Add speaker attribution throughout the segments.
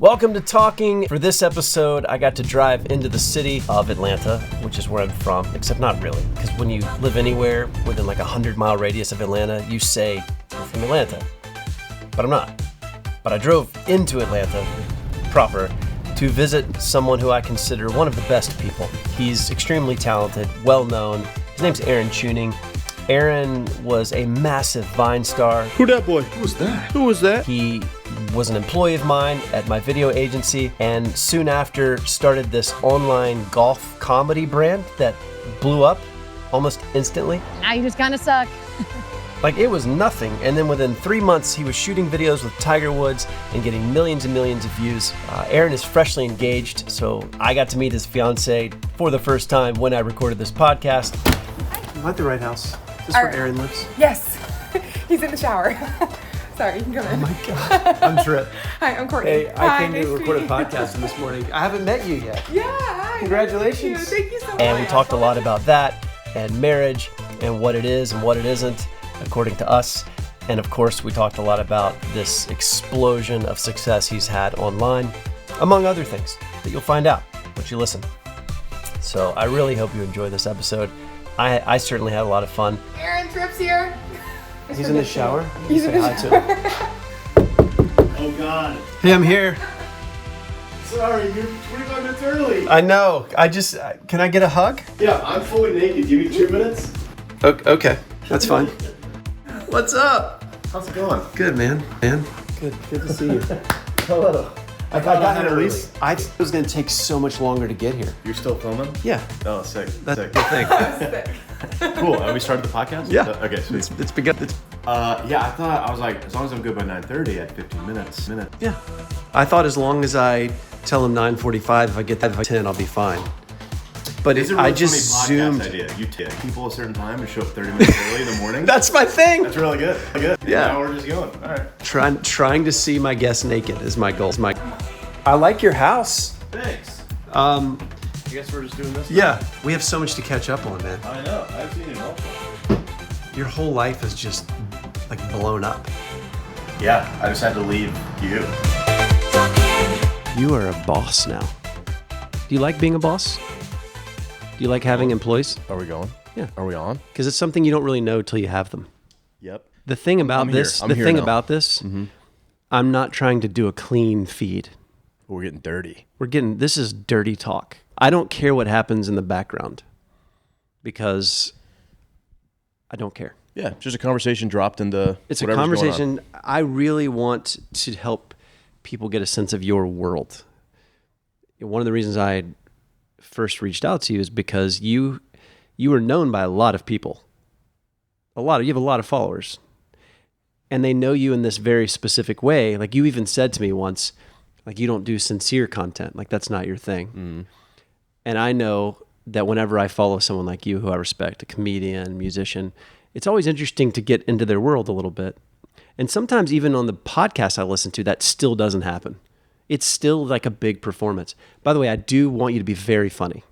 Speaker 1: Welcome to Talking. For this episode, I got to drive into the city of Atlanta, which is where I'm from, except not really, because when you live anywhere within like a 100-mile radius of Atlanta, you say you're from Atlanta. But I'm not. But I drove into Atlanta proper to visit someone who I consider one of the best people. He's extremely talented, well-known. His name's Aaron Chewning. Aaron was a massive Vine star.
Speaker 2: Who that boy?
Speaker 3: Who was that?
Speaker 2: Who was that?
Speaker 1: He was an employee of mine at my video agency, and soon after started this online golf comedy brand that blew up almost instantly.
Speaker 4: Now you just kind of suck.
Speaker 1: Like, it was nothing, and then within 3 months, he was shooting videos with Tiger Woods and getting millions and millions of views. Aaron is freshly engaged, so I got to meet his fiance for the first time when I recorded this podcast.
Speaker 5: Am I at the right house? Is this where Aaron lives?
Speaker 6: Yes. He's in the shower. Sorry, you can come in.
Speaker 5: Oh my God. I'm Tripp.
Speaker 6: Hi, I'm Courtney.
Speaker 5: Hey, I came
Speaker 6: nice
Speaker 5: to record a
Speaker 6: meet
Speaker 5: podcast this morning. I haven't met you yet.
Speaker 6: Yeah, hi.
Speaker 5: Congratulations.
Speaker 6: Thank you so much.
Speaker 1: And we talked a lot about that and marriage and what it is and what it isn't, according to us. And of course, we talked a lot about this explosion of success he's had online, among other things that you'll find out once you listen. So I really hope you enjoy this episode. I certainly had a lot of fun.
Speaker 6: Aaron Tripp's here.
Speaker 5: He's in the shower.
Speaker 6: He's in the
Speaker 5: Say hi
Speaker 6: shower.
Speaker 5: to him.
Speaker 3: Oh God.
Speaker 5: Hey, I'm here.
Speaker 3: Sorry, you're 25 minutes early.
Speaker 5: I know. Can I get a hug?
Speaker 3: Yeah, I'm fully naked. Give me 2 minutes.
Speaker 5: Okay. That's fine. What's up?
Speaker 3: How's it going?
Speaker 5: Good, man. Good to see you. Hello. I got here early. I thought it was going to take so much longer to get here.
Speaker 3: You're still filming?
Speaker 5: Yeah.
Speaker 3: Oh, sick.
Speaker 5: That's a
Speaker 3: Sick.
Speaker 5: good thing.
Speaker 3: Cool. Have we started the podcast?
Speaker 5: Yeah.
Speaker 3: Okay, sweet.
Speaker 5: It's begun.
Speaker 3: Yeah, I was like, as long as I'm good by 9:30, I had 15 minutes.
Speaker 5: Yeah. I thought as long as I tell him 9:45, if I get that by 10, I'll be fine. But
Speaker 3: It's a really
Speaker 5: I just
Speaker 3: funny podcast
Speaker 5: zoomed.
Speaker 3: idea. You take people a certain time and show up 30 minutes early in the morning.
Speaker 5: That's my thing.
Speaker 3: That's really good. Good.
Speaker 5: Yeah.
Speaker 3: Now we're just going. All right.
Speaker 5: Trying to see my guests naked is my goal. I like your house.
Speaker 3: Thanks.
Speaker 5: Um,
Speaker 3: I guess we're just doing this.
Speaker 5: yeah, we have so much to catch up on, man.
Speaker 3: I know. I've seen it all.
Speaker 5: Your whole life is just like blown up.
Speaker 3: Yeah, I just had to leave you.
Speaker 1: You are a boss now. Do you like being a boss? Do you like having employees?
Speaker 2: Are we going?
Speaker 1: Yeah.
Speaker 2: Are we on?
Speaker 1: Because it's something you don't really know till you have them.
Speaker 2: Yep.
Speaker 1: The thing about
Speaker 2: I'm here.
Speaker 1: this,
Speaker 2: I'm
Speaker 1: the
Speaker 2: here
Speaker 1: thing
Speaker 2: now.
Speaker 1: about this, I'm not trying to do a clean feed.
Speaker 2: We're getting dirty.
Speaker 1: This is dirty talk. I don't care what happens in the background because I don't care.
Speaker 2: Yeah, just a conversation dropped into.
Speaker 1: It's a
Speaker 2: whatever's going on.
Speaker 1: conversation. I really want to help people get a sense of your world. One of the reasons I first reached out to you is because you are known by a lot of people. You have a lot of followers. And they know you in this very specific way. Like, you even said to me once, like, you don't do sincere content. Like, that's not your thing.
Speaker 2: Mm.
Speaker 1: And I know that whenever I follow someone like you, who I respect, a comedian, musician, it's always interesting to get into their world a little bit. And sometimes even on the podcast I listen to, that still doesn't happen. It's still like a big performance. By the way, I do want you to be very funny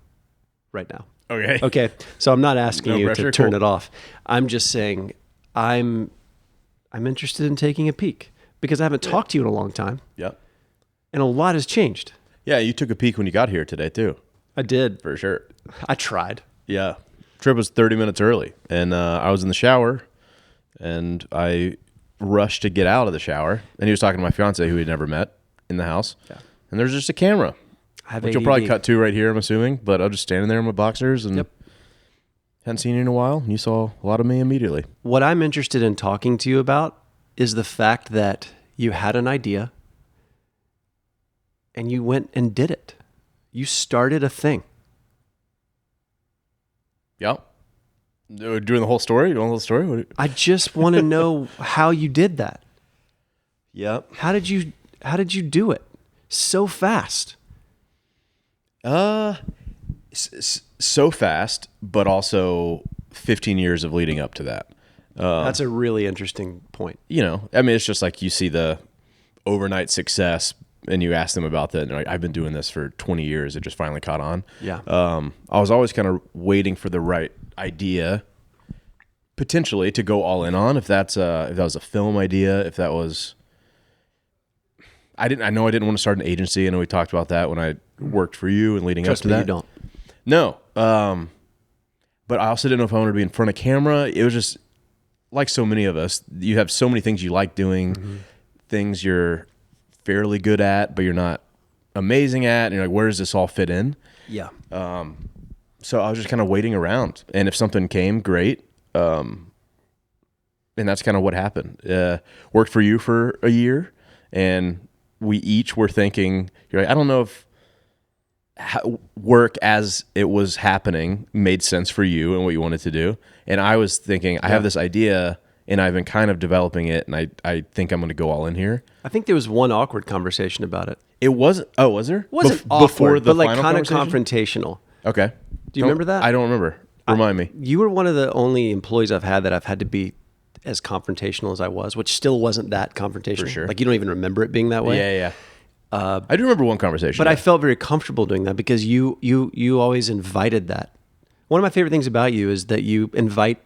Speaker 1: right now.
Speaker 2: Okay.
Speaker 1: Okay. So I'm not asking
Speaker 2: No
Speaker 1: you
Speaker 2: pressure,
Speaker 1: to turn
Speaker 2: cool.
Speaker 1: it off. I'm just saying I'm interested in taking a peek because I haven't talked to you in a long time
Speaker 2: Yep.
Speaker 1: and a lot has changed.
Speaker 2: Yeah, you took a peek when you got here today too,
Speaker 1: I did.
Speaker 2: for sure.
Speaker 1: I tried.
Speaker 2: Yeah. Tripp was 30 minutes early, and I was in the shower, and I rushed to get out of the shower, and he was talking to my fiance, who he'd never met, in the house. Yeah. And there's just a camera,
Speaker 1: I have
Speaker 2: which you'll probably cut to right here, I'm assuming, but I was just standing there in my boxers, and
Speaker 1: Yep.
Speaker 2: hadn't seen you in a while, and you saw a lot of me immediately.
Speaker 1: What I'm interested in talking to you about is the fact that you had an idea and you went and did it. You started a thing.
Speaker 2: Yeah. Doing the whole story? You want the whole story?
Speaker 1: I just want to know how you did that.
Speaker 2: Yep.
Speaker 1: How did you do it so fast?
Speaker 2: So fast, but also 15 years of leading up to that.
Speaker 1: That's a really interesting point.
Speaker 2: You know, I mean, it's just like you see the overnight success and you ask them about that. And they're like, I've been doing this for 20 years. It just finally caught on.
Speaker 1: Yeah.
Speaker 2: I was always kind of waiting for the right idea, potentially, to go all in on. If that was a film idea, if that was, I know I didn't want to start an agency. I know we talked about that when I worked for you and leading
Speaker 1: Trust
Speaker 2: up to
Speaker 1: me,
Speaker 2: that.
Speaker 1: you don't.
Speaker 2: No. But I also didn't know if I wanted to be in front of camera. It was just like so many of us, you have so many things you like doing, things you're fairly good at, but you're not amazing at. And you're like, where does this all fit in?
Speaker 1: Yeah.
Speaker 2: So I was just kind of waiting around. And if something came, great. And that's kind of what happened. Worked for you for a year, and we each were thinking, you're like, I don't know if work as it was happening made sense for you and what you wanted to do. And I was thinking, I have this idea, and I've been kind of developing it, and I think I'm going to go all in here.
Speaker 1: I think there was one awkward conversation about it.
Speaker 2: It wasn't. Oh, was there?
Speaker 1: It wasn't awkward, but like kind of confrontational.
Speaker 2: Okay.
Speaker 1: Do you remember that?
Speaker 2: I don't remember. Remind me.
Speaker 1: You were one of the only employees I've had that I've had to be as confrontational as I was, which still wasn't that confrontational.
Speaker 2: For sure.
Speaker 1: Like you don't even remember it being that way.
Speaker 2: Yeah. I do remember one conversation.
Speaker 1: But I felt very comfortable doing that because you always invited that. One of my favorite things about you is that you invite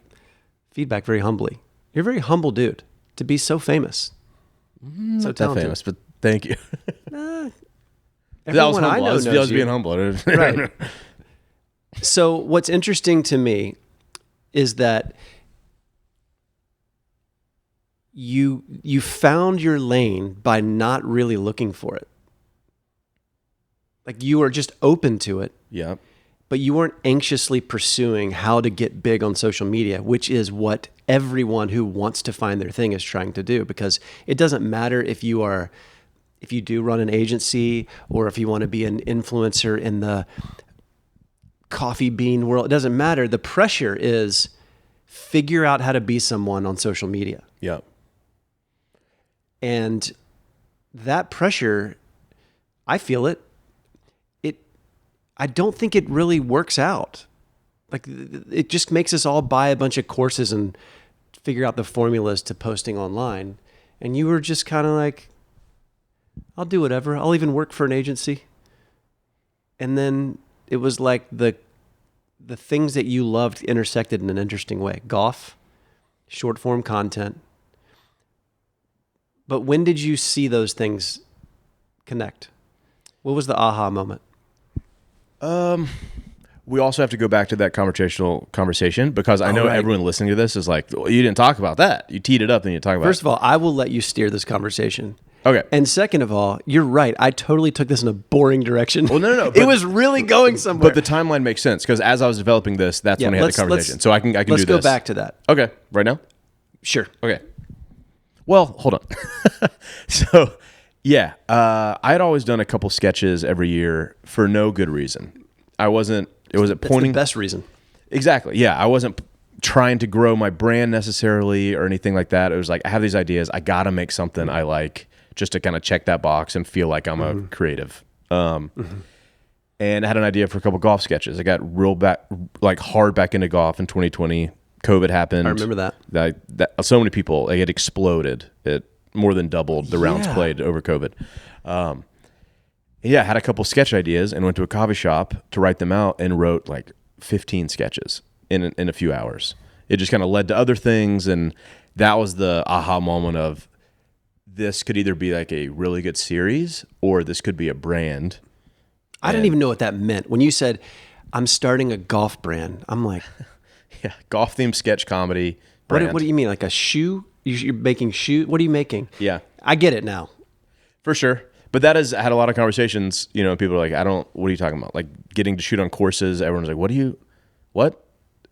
Speaker 1: feedback very humbly. You're a very humble dude to be so famous. So
Speaker 2: Not that
Speaker 1: talented.
Speaker 2: famous, but thank you.
Speaker 1: Everyone
Speaker 2: That was humble.
Speaker 1: I know
Speaker 2: I was
Speaker 1: knows
Speaker 2: being
Speaker 1: you.
Speaker 2: humble.
Speaker 1: Right. So what's interesting to me is that you found your lane by not really looking for it. Like you were just open to it,
Speaker 2: Yeah.
Speaker 1: but you weren't anxiously pursuing how to get big on social media, which is what everyone who wants to find their thing is trying to do, because it doesn't matter if you do run an agency or if you want to be an influencer in the coffee bean world. It doesn't matter. The pressure is figure out how to be someone on social media.
Speaker 2: Yeah.
Speaker 1: And that pressure, I feel it. I don't think it really works out. Like it just makes us all buy a bunch of courses and figure out the formulas to posting online. And you were just kind of like, I'll do whatever. I'll even work for an agency. And then it was like the things that you loved intersected in an interesting way. Golf, short form content. But when did you see those things connect? What was the aha moment?
Speaker 2: We also have to go back to that conversation because I know
Speaker 1: right.
Speaker 2: everyone listening to this is like, well, you didn't talk about that. You teed it up and you talk about
Speaker 1: First
Speaker 2: it.
Speaker 1: of all, I will let you steer this conversation.
Speaker 2: Okay.
Speaker 1: And second of all, you're right. I totally took this in a boring direction.
Speaker 2: Well, no.
Speaker 1: It was really going somewhere.
Speaker 2: But the timeline makes sense because as I was developing this, that's when we had the conversation. So I can do this.
Speaker 1: Let's go back to that.
Speaker 2: Okay. Right now?
Speaker 1: Sure.
Speaker 2: Okay. Well, hold on. So, yeah, I had always done a couple sketches every year for no good reason. It wasn't
Speaker 1: That's
Speaker 2: pointing.
Speaker 1: the best reason.
Speaker 2: Exactly. Yeah. I wasn't trying to grow my brand necessarily or anything like that. It was like, I have these ideas. I got to make something I like just to kind of check that box and feel like I'm a creative. And I had an idea for a couple golf sketches. I got hard back into golf in 2020. COVID happened.
Speaker 1: I remember that.
Speaker 2: So many people, it exploded. It more than doubled the rounds played over COVID. Yeah, had a couple sketch ideas and went to a coffee shop to write them out and wrote like 15 sketches in a few hours. It just kind of led to other things, and that was the aha moment of this could either be like a really good series or this could be a brand.
Speaker 1: I didn't even know what that meant. When you said, I'm starting a golf brand, I'm like...
Speaker 2: Yeah, golf-themed sketch comedy brand.
Speaker 1: What do you mean? Like a shoe? You're making shoe? What are you making?
Speaker 2: Yeah.
Speaker 1: I get it now.
Speaker 2: For sure. But I had a lot of conversations, people are like, what are you talking about? Like getting to shoot on courses. Everyone's like, what?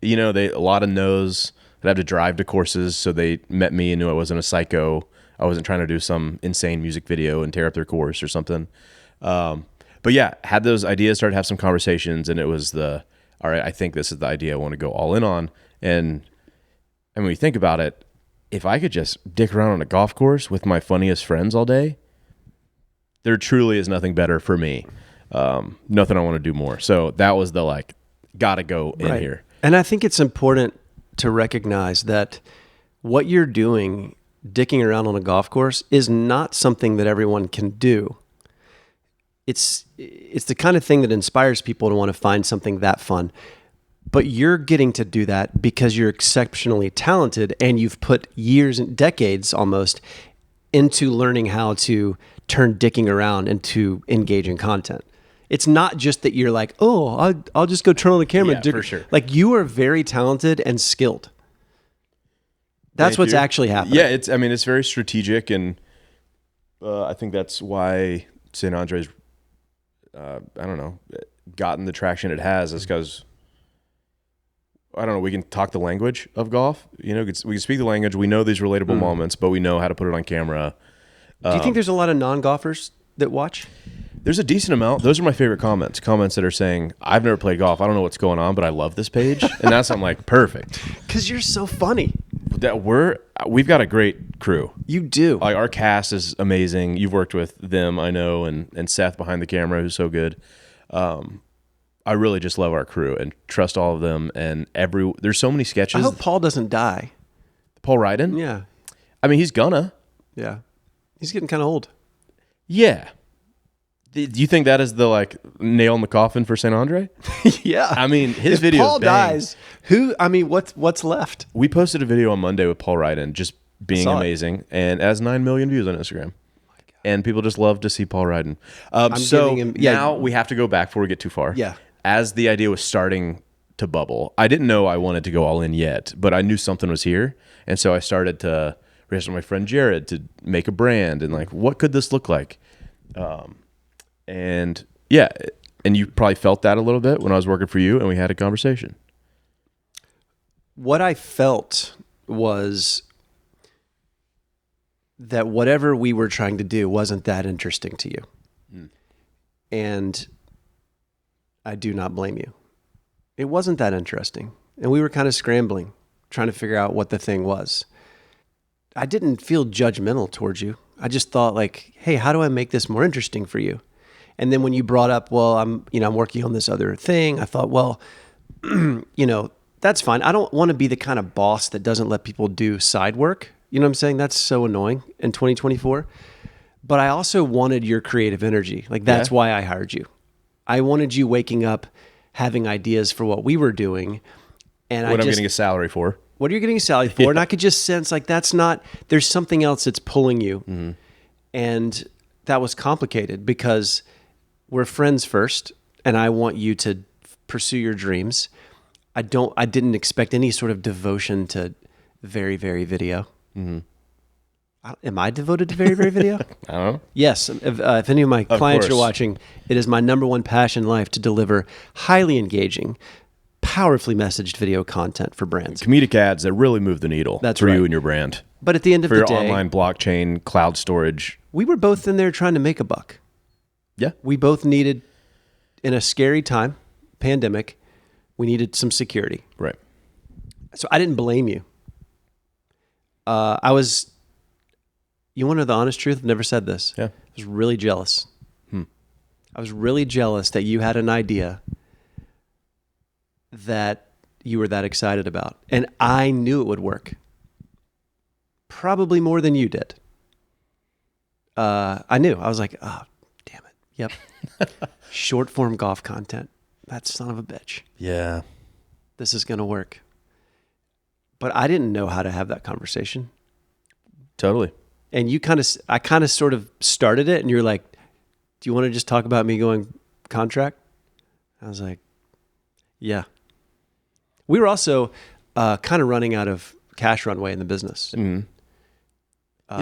Speaker 2: A lot of no's. I'd have to drive to courses. So they met me and knew I wasn't a psycho. I wasn't trying to do some insane music video and tear up their course or something. But yeah, had those ideas, started to have some conversations, and it was all right, I think this is the idea I want to go all in on. And when you think about it, if I could just dick around on a golf course with my funniest friends all day, there truly is nothing better for me. Nothing I want to do more. So that was the gotta go in here.
Speaker 1: And I think it's important to recognize that what you're doing, dicking around on a golf course, is not something that everyone can do. It's the kind of thing that inspires people to want to find something that fun. But you're getting to do that because you're exceptionally talented and you've put years and decades almost into learning how to turn dicking around into engaging content. It's not just that you're like, oh, I'll just go turn on the camera.
Speaker 2: Yeah,
Speaker 1: and
Speaker 2: for sure.
Speaker 1: Like, you are very talented and skilled. That's
Speaker 2: Thank
Speaker 1: what's
Speaker 2: you.
Speaker 1: actually happening.
Speaker 2: Yeah, it's very strategic, and I think that's why St. Andre's, I don't know, gotten the traction it has, is because, I don't know, we can talk the language of golf. We can speak the language. We know these relatable moments, but we know how to put it on camera.
Speaker 1: Do you think there's a lot of non-golfers that watch?
Speaker 2: There's a decent amount. Those are my favorite comments. Comments that are saying, I've never played golf. I don't know what's going on, but I love this page. And that's, I'm like, perfect.
Speaker 1: Because you're so funny.
Speaker 2: We've got a great crew.
Speaker 1: You do.
Speaker 2: Like, our cast is amazing. You've worked with them, I know, and Seth behind the camera, who's so good. I really just love our crew and trust all of them. And there's so many sketches.
Speaker 1: I hope Paul doesn't die.
Speaker 2: Paul Ryden?
Speaker 1: Yeah.
Speaker 2: I mean, he's gonna.
Speaker 1: Yeah. He's getting kind of old.
Speaker 2: Yeah. Do you think that is the nail in the coffin for St. Andre?
Speaker 1: Yeah.
Speaker 2: I mean, his
Speaker 1: if
Speaker 2: video.
Speaker 1: Paul dies, what's left?
Speaker 2: We posted a video on Monday with Paul Ryden just being amazing, and it has 9 million views on Instagram. And people just love to see Paul Ryden. Now we have to go back before we get too far.
Speaker 1: Yeah.
Speaker 2: As the idea was starting to bubble, I didn't know I wanted to go all in yet, but I knew something was here, and so I started to reach out to my friend Jared to make a brand and what could this look like. And you probably felt that a little bit when I was working for you and we had a conversation.
Speaker 1: What I felt was that whatever we were trying to do wasn't that interesting to you. And I do not blame you. It wasn't that interesting. And we were kind of scrambling, trying to figure out what the thing was. I didn't feel judgmental towards you. I just thought hey, how do I make this more interesting for you? And then when you brought up, well, I'm working on this other thing, I thought, well, that's fine. I don't want to be the kind of boss that doesn't let people do side work. You know what I'm saying? That's so annoying in 2024. But I also wanted your creative energy. That's why I hired you. I wanted you waking up, having ideas for what we were doing. And
Speaker 2: what I'm getting a salary for.
Speaker 1: What are you getting a salary for? Yeah. And I could just sense there's something else that's pulling you. Mm-hmm. And that was complicated because we're friends first, and I want you to pursue your dreams. I didn't expect any sort of devotion to very, very video. Mm-hmm. Am I devoted to very, very video?
Speaker 2: I don't know.
Speaker 1: Yes. If any of my clients are watching, it is my number one passion in life to deliver highly engaging, powerfully messaged video content for brands.
Speaker 2: Comedic ads that really move the needle for you and your brand.
Speaker 1: But at the end of the day,
Speaker 2: for your online blockchain, cloud storage.
Speaker 1: We were both in there trying to make a buck.
Speaker 2: Yeah.
Speaker 1: We both needed, in a scary time, pandemic, we needed some security.
Speaker 2: Right.
Speaker 1: So I didn't blame you. You want to know the honest truth? I've never said this.
Speaker 2: Yeah.
Speaker 1: I was really jealous. I was really jealous that you had an idea that you were that excited about. And I knew it would work. Probably more than you did. I knew. I was like, oh, damn it. Yep. Short form golf content. That son of a bitch.
Speaker 2: Yeah.
Speaker 1: This is going to work. But I didn't know how to have that conversation.
Speaker 2: Totally.
Speaker 1: And I kind of sort of started it, and you're like, do you want to just talk about me going contract? I was like, yeah. We were also kind of running out of cash runway in the business.
Speaker 2: Mm-hmm.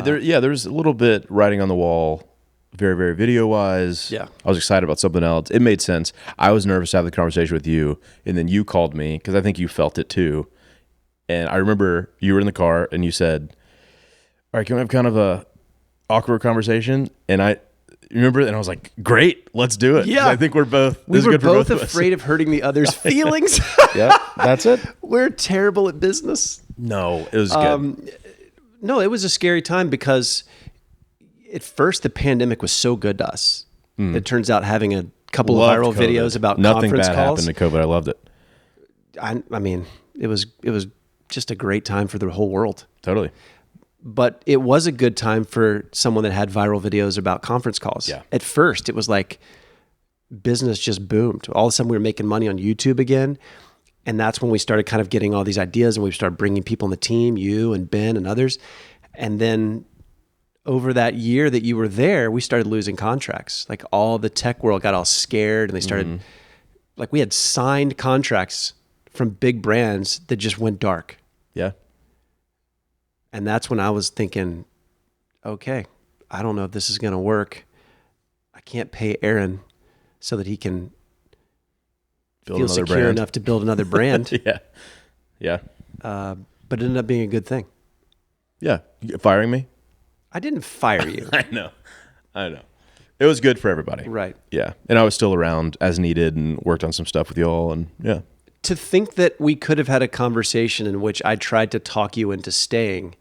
Speaker 2: There's a little bit writing on the wall, very, very video-wise.
Speaker 1: Yeah.
Speaker 2: I was excited about something else. It made sense. I was nervous to have the conversation with you, and then you called me, because I think you felt it too. And I remember you were in the car, and you said, all right, can we have kind of a awkward conversation? And I remember, and I was like, great, let's do it.
Speaker 1: Yeah.
Speaker 2: I think we were both
Speaker 1: afraid of hurting the other's feelings.
Speaker 2: Yeah, that's it.
Speaker 1: We're terrible at business.
Speaker 2: No, it was good.
Speaker 1: No, it was a scary time because at first the pandemic was so good to us. It turns out having a couple of viral videos about
Speaker 2: nothing
Speaker 1: conference
Speaker 2: bad
Speaker 1: calls.
Speaker 2: happened to COVID. I loved it.
Speaker 1: I mean, it was just a great time for the whole world.
Speaker 2: Totally.
Speaker 1: But it was a good time for someone that had viral videos about conference calls.
Speaker 2: Yeah.
Speaker 1: At first, it was like business just boomed. All of a sudden, we were making money on YouTube again. And that's when we started kind of getting all these ideas, and we started bringing people on the team, you and Ben and others. And then
Speaker 5: over that year that you were there, we started losing contracts. Like all the tech world got all scared and they started, like we had signed contracts from big brands that just went dark.
Speaker 2: Yeah.
Speaker 5: And that's when I was thinking, okay, I don't know if this is going to work. I can't pay Aaron so that he can feel secure enough to build another brand.
Speaker 2: Yeah. Yeah.
Speaker 5: But it ended up being a good thing.
Speaker 2: Yeah. Firing me?
Speaker 5: I didn't fire you.
Speaker 2: I know. It was good for everybody.
Speaker 5: Right.
Speaker 2: Yeah. And I was still around as needed and worked on some stuff with y'all. And yeah.
Speaker 5: To think that we could have had a conversation in which I tried to talk you into staying,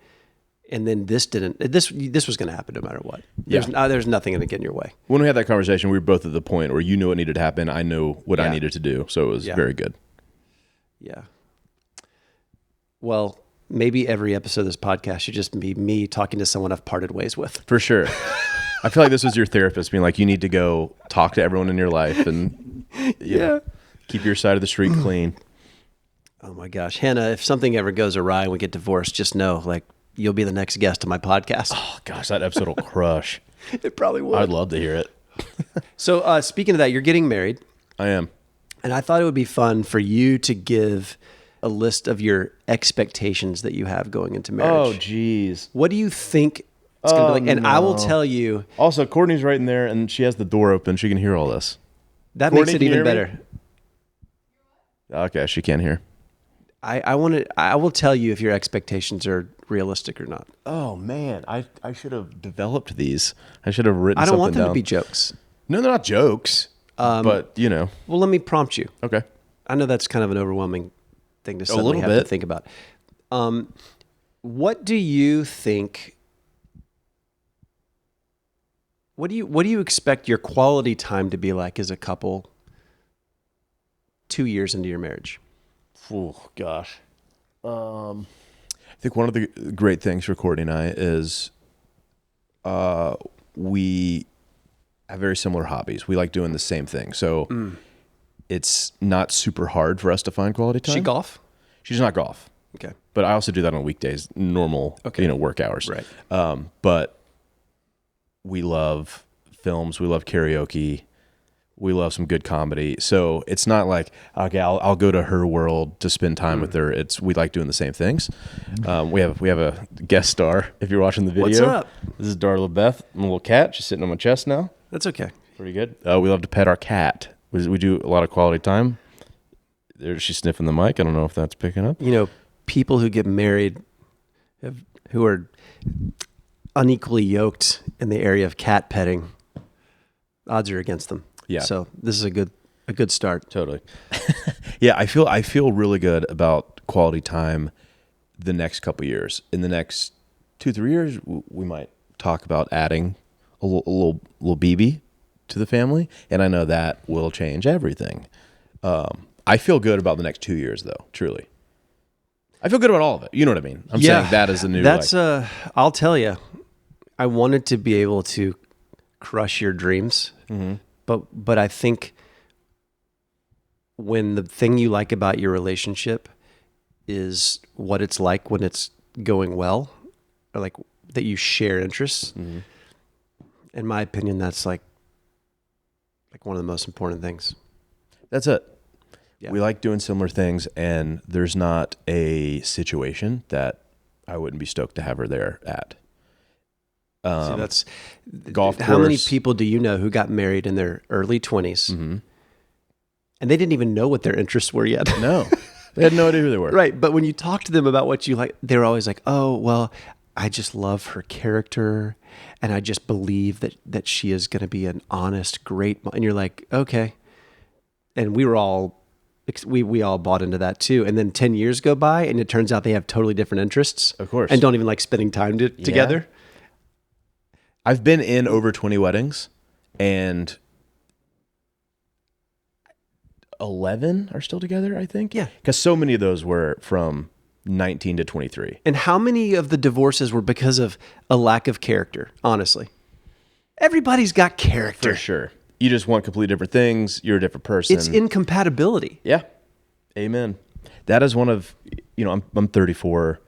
Speaker 5: and then this didn't. This was going to happen no matter what. There's nothing going to get in your way.
Speaker 2: When we had that conversation, we were both at the point where you knew what needed to happen. I knew what I needed to do. So it was very good.
Speaker 5: Yeah. Well, maybe every episode of this podcast should just be me talking to someone I've parted ways with.
Speaker 2: For sure. I feel like this was your therapist being like, you need to go talk to everyone in your life and keep your side of the street clean.
Speaker 5: Oh my gosh. Hannah, if something ever goes awry and we get divorced, just know, like, you'll be the next guest on my podcast.
Speaker 2: Oh gosh, that episode will crush.
Speaker 5: It probably would.
Speaker 2: I'd love to hear it.
Speaker 5: So speaking of that, you're getting married.
Speaker 2: I am.
Speaker 5: And I thought it would be fun for you to give a list of your expectations that you have going into marriage.
Speaker 2: Oh, geez.
Speaker 5: What do you think it's going to be like? And I will tell you.
Speaker 2: Also, Courtney's right in there, and she has the door open. She can hear all this.
Speaker 5: That
Speaker 2: Courtney,
Speaker 5: makes it even better.
Speaker 2: Okay, she can't hear.
Speaker 5: I will tell you if your expectations are realistic or not.
Speaker 2: Oh, man. I should have developed these. I should have written something down.
Speaker 5: I don't want them to be jokes.
Speaker 2: No, they're not jokes. But, you know.
Speaker 5: Well, let me prompt you.
Speaker 2: Okay.
Speaker 5: I know that's kind of an overwhelming thing to suddenly
Speaker 2: little
Speaker 5: have
Speaker 2: bit.
Speaker 5: to think about. What do you think? What do you expect your quality time to be like as a couple 2 years into your marriage?
Speaker 2: Oh, gosh. I think one of the great things for Courtney and I is we have very similar hobbies. We like doing the same thing. So it's not super hard for us to find quality time.
Speaker 5: She golf?
Speaker 2: She does not golf.
Speaker 5: Okay.
Speaker 2: But I also do that on weekdays, normal, work hours.
Speaker 5: Right.
Speaker 2: But we love films. We love karaoke. We love some good comedy. So it's not like, okay, I'll go to her world to spend time with her. We like doing the same things. We have a guest star. If you're watching the video,
Speaker 5: what's up?
Speaker 2: This is Darla Beth. I'm a little cat. She's sitting on my chest now.
Speaker 5: That's okay.
Speaker 2: Pretty good. We love to pet our cat. We do a lot of quality time. She's sniffing the mic. I don't know if that's picking up.
Speaker 5: You know, people who get married who are unequally yoked in the area of cat petting, odds are against them.
Speaker 2: Yeah.
Speaker 5: So this is a good start.
Speaker 2: Totally. Yeah, I feel really good about quality time the next couple years. In the next 2-3 years, we might talk about adding a little BB to the family, and I know that will change everything. I feel good about the next 2 years, though. Truly, I feel good about all of it. You know what I mean? I'm saying that is the new.
Speaker 5: That's I'll tell you, I wanted to be able to crush your dreams, but I think when the thing you like about your relationship is what it's like when it's going well, or like that you share interests. In my opinion, that's like one of the most important things.
Speaker 2: That's it.
Speaker 5: Yeah.
Speaker 2: We like doing similar things, and there's not a situation that I wouldn't be stoked to have her there at.
Speaker 5: See, that's
Speaker 2: golf
Speaker 5: how many
Speaker 2: course.
Speaker 5: people do you know who got married in their early 20s and they didn't even know what their interests were yet?
Speaker 2: No, they had no idea who they were.
Speaker 5: Right. But when you talk to them about what you like, they're always like, oh, well, I just love her character and I just believe that she is going to be an honest, great mom. And you're like, okay. And we all bought into that too. And then 10 years go by and it turns out they have totally different interests.
Speaker 2: Of course.
Speaker 5: And don't even like spending time together.
Speaker 2: I've been in over 20 weddings, and 11 are still together, I think.
Speaker 5: Yeah.
Speaker 2: Because so many of those were from 19 to 23.
Speaker 5: And how many of the divorces were because of a lack of character, honestly? Everybody's got character.
Speaker 2: For sure. You just want completely different things. You're a different person.
Speaker 5: It's incompatibility.
Speaker 2: Yeah. Amen. That is one of, I'm 34.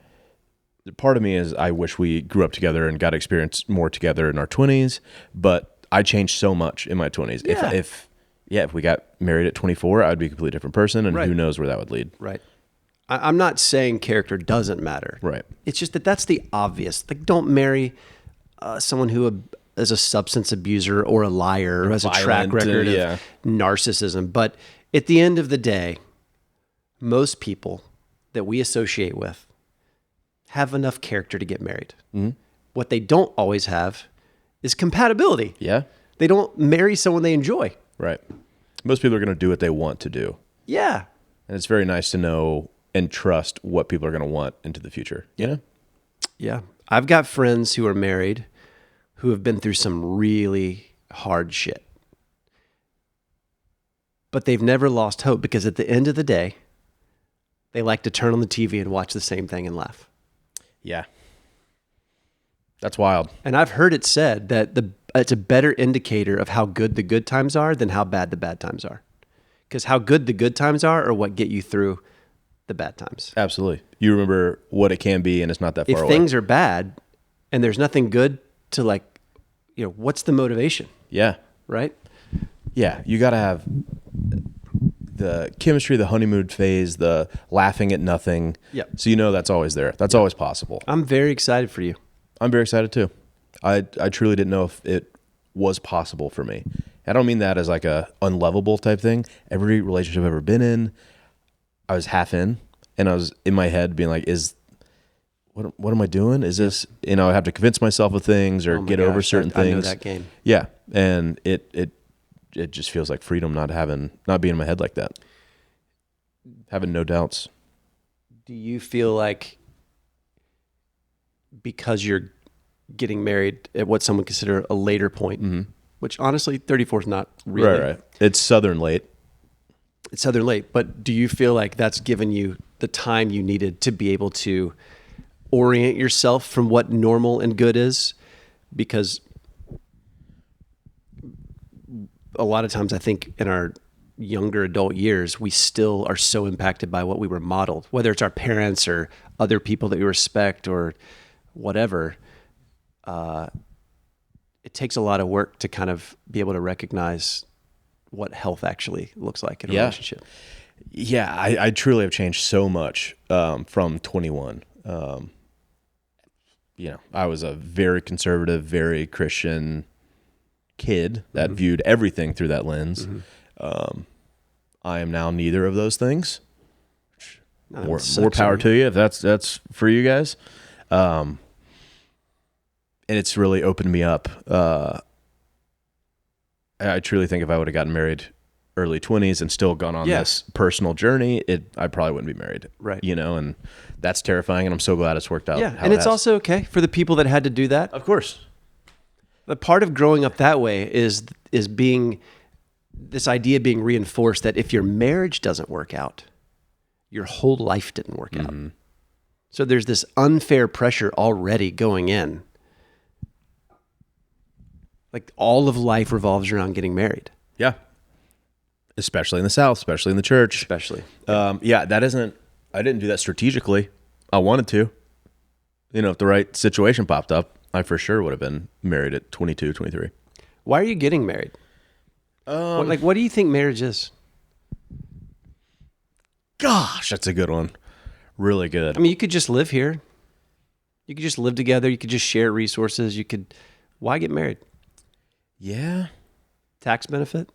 Speaker 2: part of me is I wish we grew up together and got to experience more together in our 20s, but I changed so much in my 20s.
Speaker 5: Yeah.
Speaker 2: If we got married at 24, I would be a completely different person, and
Speaker 5: Right.
Speaker 2: who knows where that would lead.
Speaker 5: Right. I'm not saying character doesn't matter.
Speaker 2: Right.
Speaker 5: It's just that's the obvious. Like, don't marry someone who is a substance abuser or a liar or has a track
Speaker 2: Violent,
Speaker 5: record
Speaker 2: yeah.
Speaker 5: of narcissism. But at the end of the day, most people that we associate with have enough character to get married.
Speaker 2: Mm-hmm.
Speaker 5: What they don't always have is compatibility.
Speaker 2: Yeah.
Speaker 5: They don't marry someone they enjoy.
Speaker 2: Right. Most people are going to do what they want to do.
Speaker 5: Yeah.
Speaker 2: And it's very nice to know and trust what people are going to want into the future. You know?
Speaker 5: Yeah. I've got friends who are married who have been through some really hard shit. But they've never lost hope because at the end of the day, they like to turn on the TV and watch the same thing and laugh.
Speaker 2: Yeah. That's wild.
Speaker 5: And I've heard it said that it's a better indicator of how good the good times are than how bad the bad times are. Because how good the good times are what get you through the bad times.
Speaker 2: Absolutely. You remember what it can be, and it's not that far
Speaker 5: If
Speaker 2: away.
Speaker 5: things are bad and there's nothing good to what's the motivation,
Speaker 2: Yeah.
Speaker 5: right?
Speaker 2: Yeah. You got to have the chemistry, the honeymoon phase, the laughing at nothing.
Speaker 5: Yep.
Speaker 2: So you know that's always there. That's always possible.
Speaker 5: I'm very excited for you.
Speaker 2: I'm very excited too. I truly didn't know if it was possible for me. I don't mean that as like a unlovable type thing. Every relationship I've ever been in, I was half in, and I was in my head being like, what am I doing? Is this, I have to convince myself of things or
Speaker 5: Oh my
Speaker 2: get over
Speaker 5: gosh,
Speaker 2: certain
Speaker 5: I know
Speaker 2: things.
Speaker 5: that game.
Speaker 2: Yeah. And it just feels like freedom not being in my head like that. Having no doubts.
Speaker 5: Do you feel like because you're getting married at what some would consider a later point, which honestly 34 is not really,
Speaker 2: Right. It's Southern late.
Speaker 5: it's Southern late, but do you feel like that's given you the time you needed to be able to orient yourself from what normal and good is? Because a lot of times I think in our younger adult years, we still are so impacted by what we were modeled, whether it's our parents or other people that we respect or whatever. It takes a lot of work to kind of be able to recognize what health actually looks like in a relationship.
Speaker 2: Yeah, I truly have changed so much from 21. I was a very conservative, very Christian kid that viewed everything through that lens. I am now neither of those things. More power to you if that's for you guys. And it's really opened me up. I truly think if I would have gotten married early 20s and still gone on this personal journey, I probably wouldn't be married.
Speaker 5: Right.
Speaker 2: And that's terrifying, and I'm so glad it's worked out.
Speaker 5: Yeah,
Speaker 2: how
Speaker 5: and
Speaker 2: it
Speaker 5: it's
Speaker 2: has.
Speaker 5: also okay for the people that had to do that.
Speaker 2: Of course.
Speaker 5: The part of growing up that way is being this idea being reinforced that if your marriage doesn't work out, your whole life didn't work out. So there's this unfair pressure already going in. Like all of life revolves around getting married.
Speaker 2: Yeah. Especially in the South, especially in the church.
Speaker 5: Especially.
Speaker 2: I didn't do that strategically. I wanted to. If the right situation popped up, I for sure would have been married at 22, 23.
Speaker 5: Why are you getting married? What do you think marriage is?
Speaker 2: Gosh, that's a good one. Really good.
Speaker 5: I mean, you could just live here. You could just live together. You could just share resources. Why get married?
Speaker 2: Yeah.
Speaker 5: Tax benefit?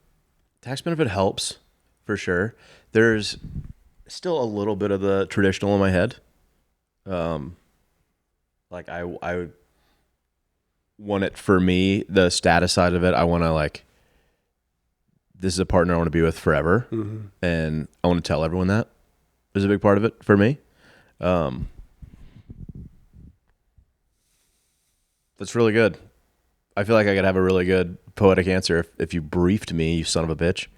Speaker 2: Tax benefit helps for sure. There's still a little bit of the traditional in my head. I want it for me, the status side of it. I want to this is a partner I want to be with forever. And I want to tell everyone that is a big part of it for me. That's really good. I feel like I could have a really good poetic answer if you briefed me, you son of a bitch.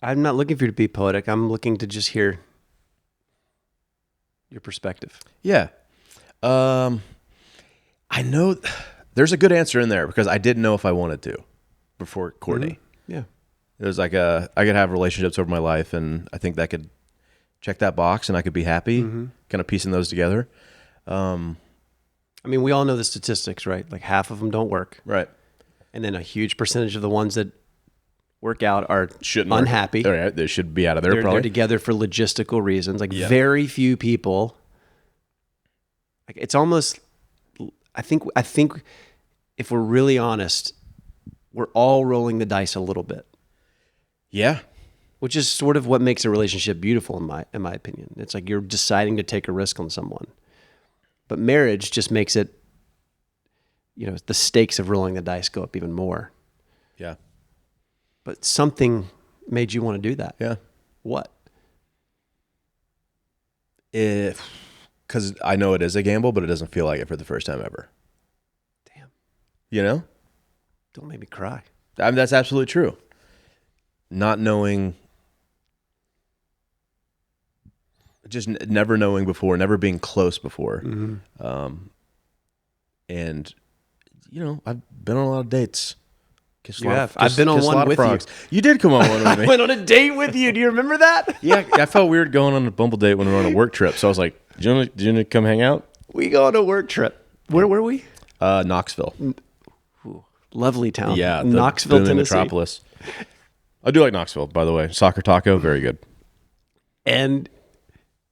Speaker 5: I'm not looking for you to be poetic. I'm looking to just hear your perspective.
Speaker 2: Yeah. I know there's a good answer in there because I didn't know if I wanted to before Courtney.
Speaker 5: Yeah.
Speaker 2: It was I could have relationships over my life, and I think that could check that box and I could be happy, kind of piecing those together.
Speaker 5: I mean, we all know the statistics, right? Like half of them don't work.
Speaker 2: Right.
Speaker 5: And then a huge percentage of the ones that work out are
Speaker 2: Shouldn't work.
Speaker 5: unhappy.
Speaker 2: They should be out of there
Speaker 5: They're
Speaker 2: probably.
Speaker 5: together for logistical reasons. Like
Speaker 2: Yeah.
Speaker 5: very few people. Like it's almost. I think if we're really honest, we're all rolling the dice a little bit,
Speaker 2: Yeah.
Speaker 5: which is sort of what makes a relationship beautiful in my opinion. It's like you're deciding to take a risk on someone, but marriage just makes it. You know, the stakes of rolling the dice go up even more.
Speaker 2: Yeah.
Speaker 5: But something made you want to do that.
Speaker 2: Yeah.
Speaker 5: What?
Speaker 2: Because I know it is a gamble, but it doesn't feel like it for the first time ever.
Speaker 5: Damn.
Speaker 2: You know?
Speaker 5: Don't make me cry.
Speaker 2: I mean, that's absolutely true. Not knowing, just never knowing before, never being close before. And, you know, I've been on a lot of dates.
Speaker 5: You have. I've been on one with you.
Speaker 2: You did come on one with me.
Speaker 5: I went on a date with you. Do you remember that?
Speaker 2: Yeah, I felt weird going on a Bumble date when we were on a work trip. So I was like, do you want to come hang out?
Speaker 5: We go on a work trip. Where were we?
Speaker 2: Knoxville.
Speaker 5: Ooh, lovely town.
Speaker 2: Yeah. The
Speaker 5: Knoxville,
Speaker 2: booming
Speaker 5: Tennessee.
Speaker 2: metropolis. I do like Knoxville, by the way. Soccer taco, very good.
Speaker 5: And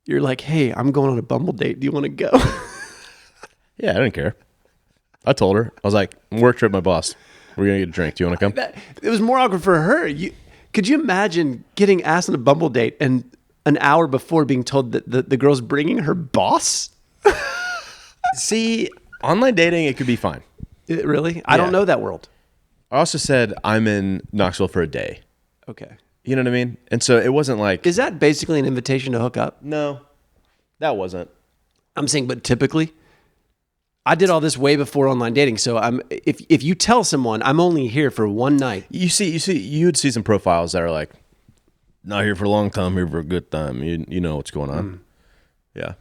Speaker 5: you're like, hey, I'm going on a Bumble date. Do you want to go?
Speaker 2: Yeah, I didn't care. I told her. I was like, work trip, my boss. We're going to get a drink. Do you want to come?
Speaker 5: It was more awkward for her. Could you imagine getting asked on a Bumble date and an hour before being told that the girl's bringing her boss?
Speaker 2: See, online dating, it could be fine.
Speaker 5: Really? I don't know that world.
Speaker 2: I also said I'm in Knoxville for a day.
Speaker 5: Okay.
Speaker 2: You know what I mean? And so it wasn't like...
Speaker 5: Is that basically an invitation to hook up?
Speaker 2: No, that wasn't.
Speaker 5: I'm saying, but typically, I did all this way before online dating. So if you tell someone I'm only here for one night,
Speaker 2: You would see some profiles that are like, not here for a long time, here for a good time. You know what's going on. Yeah.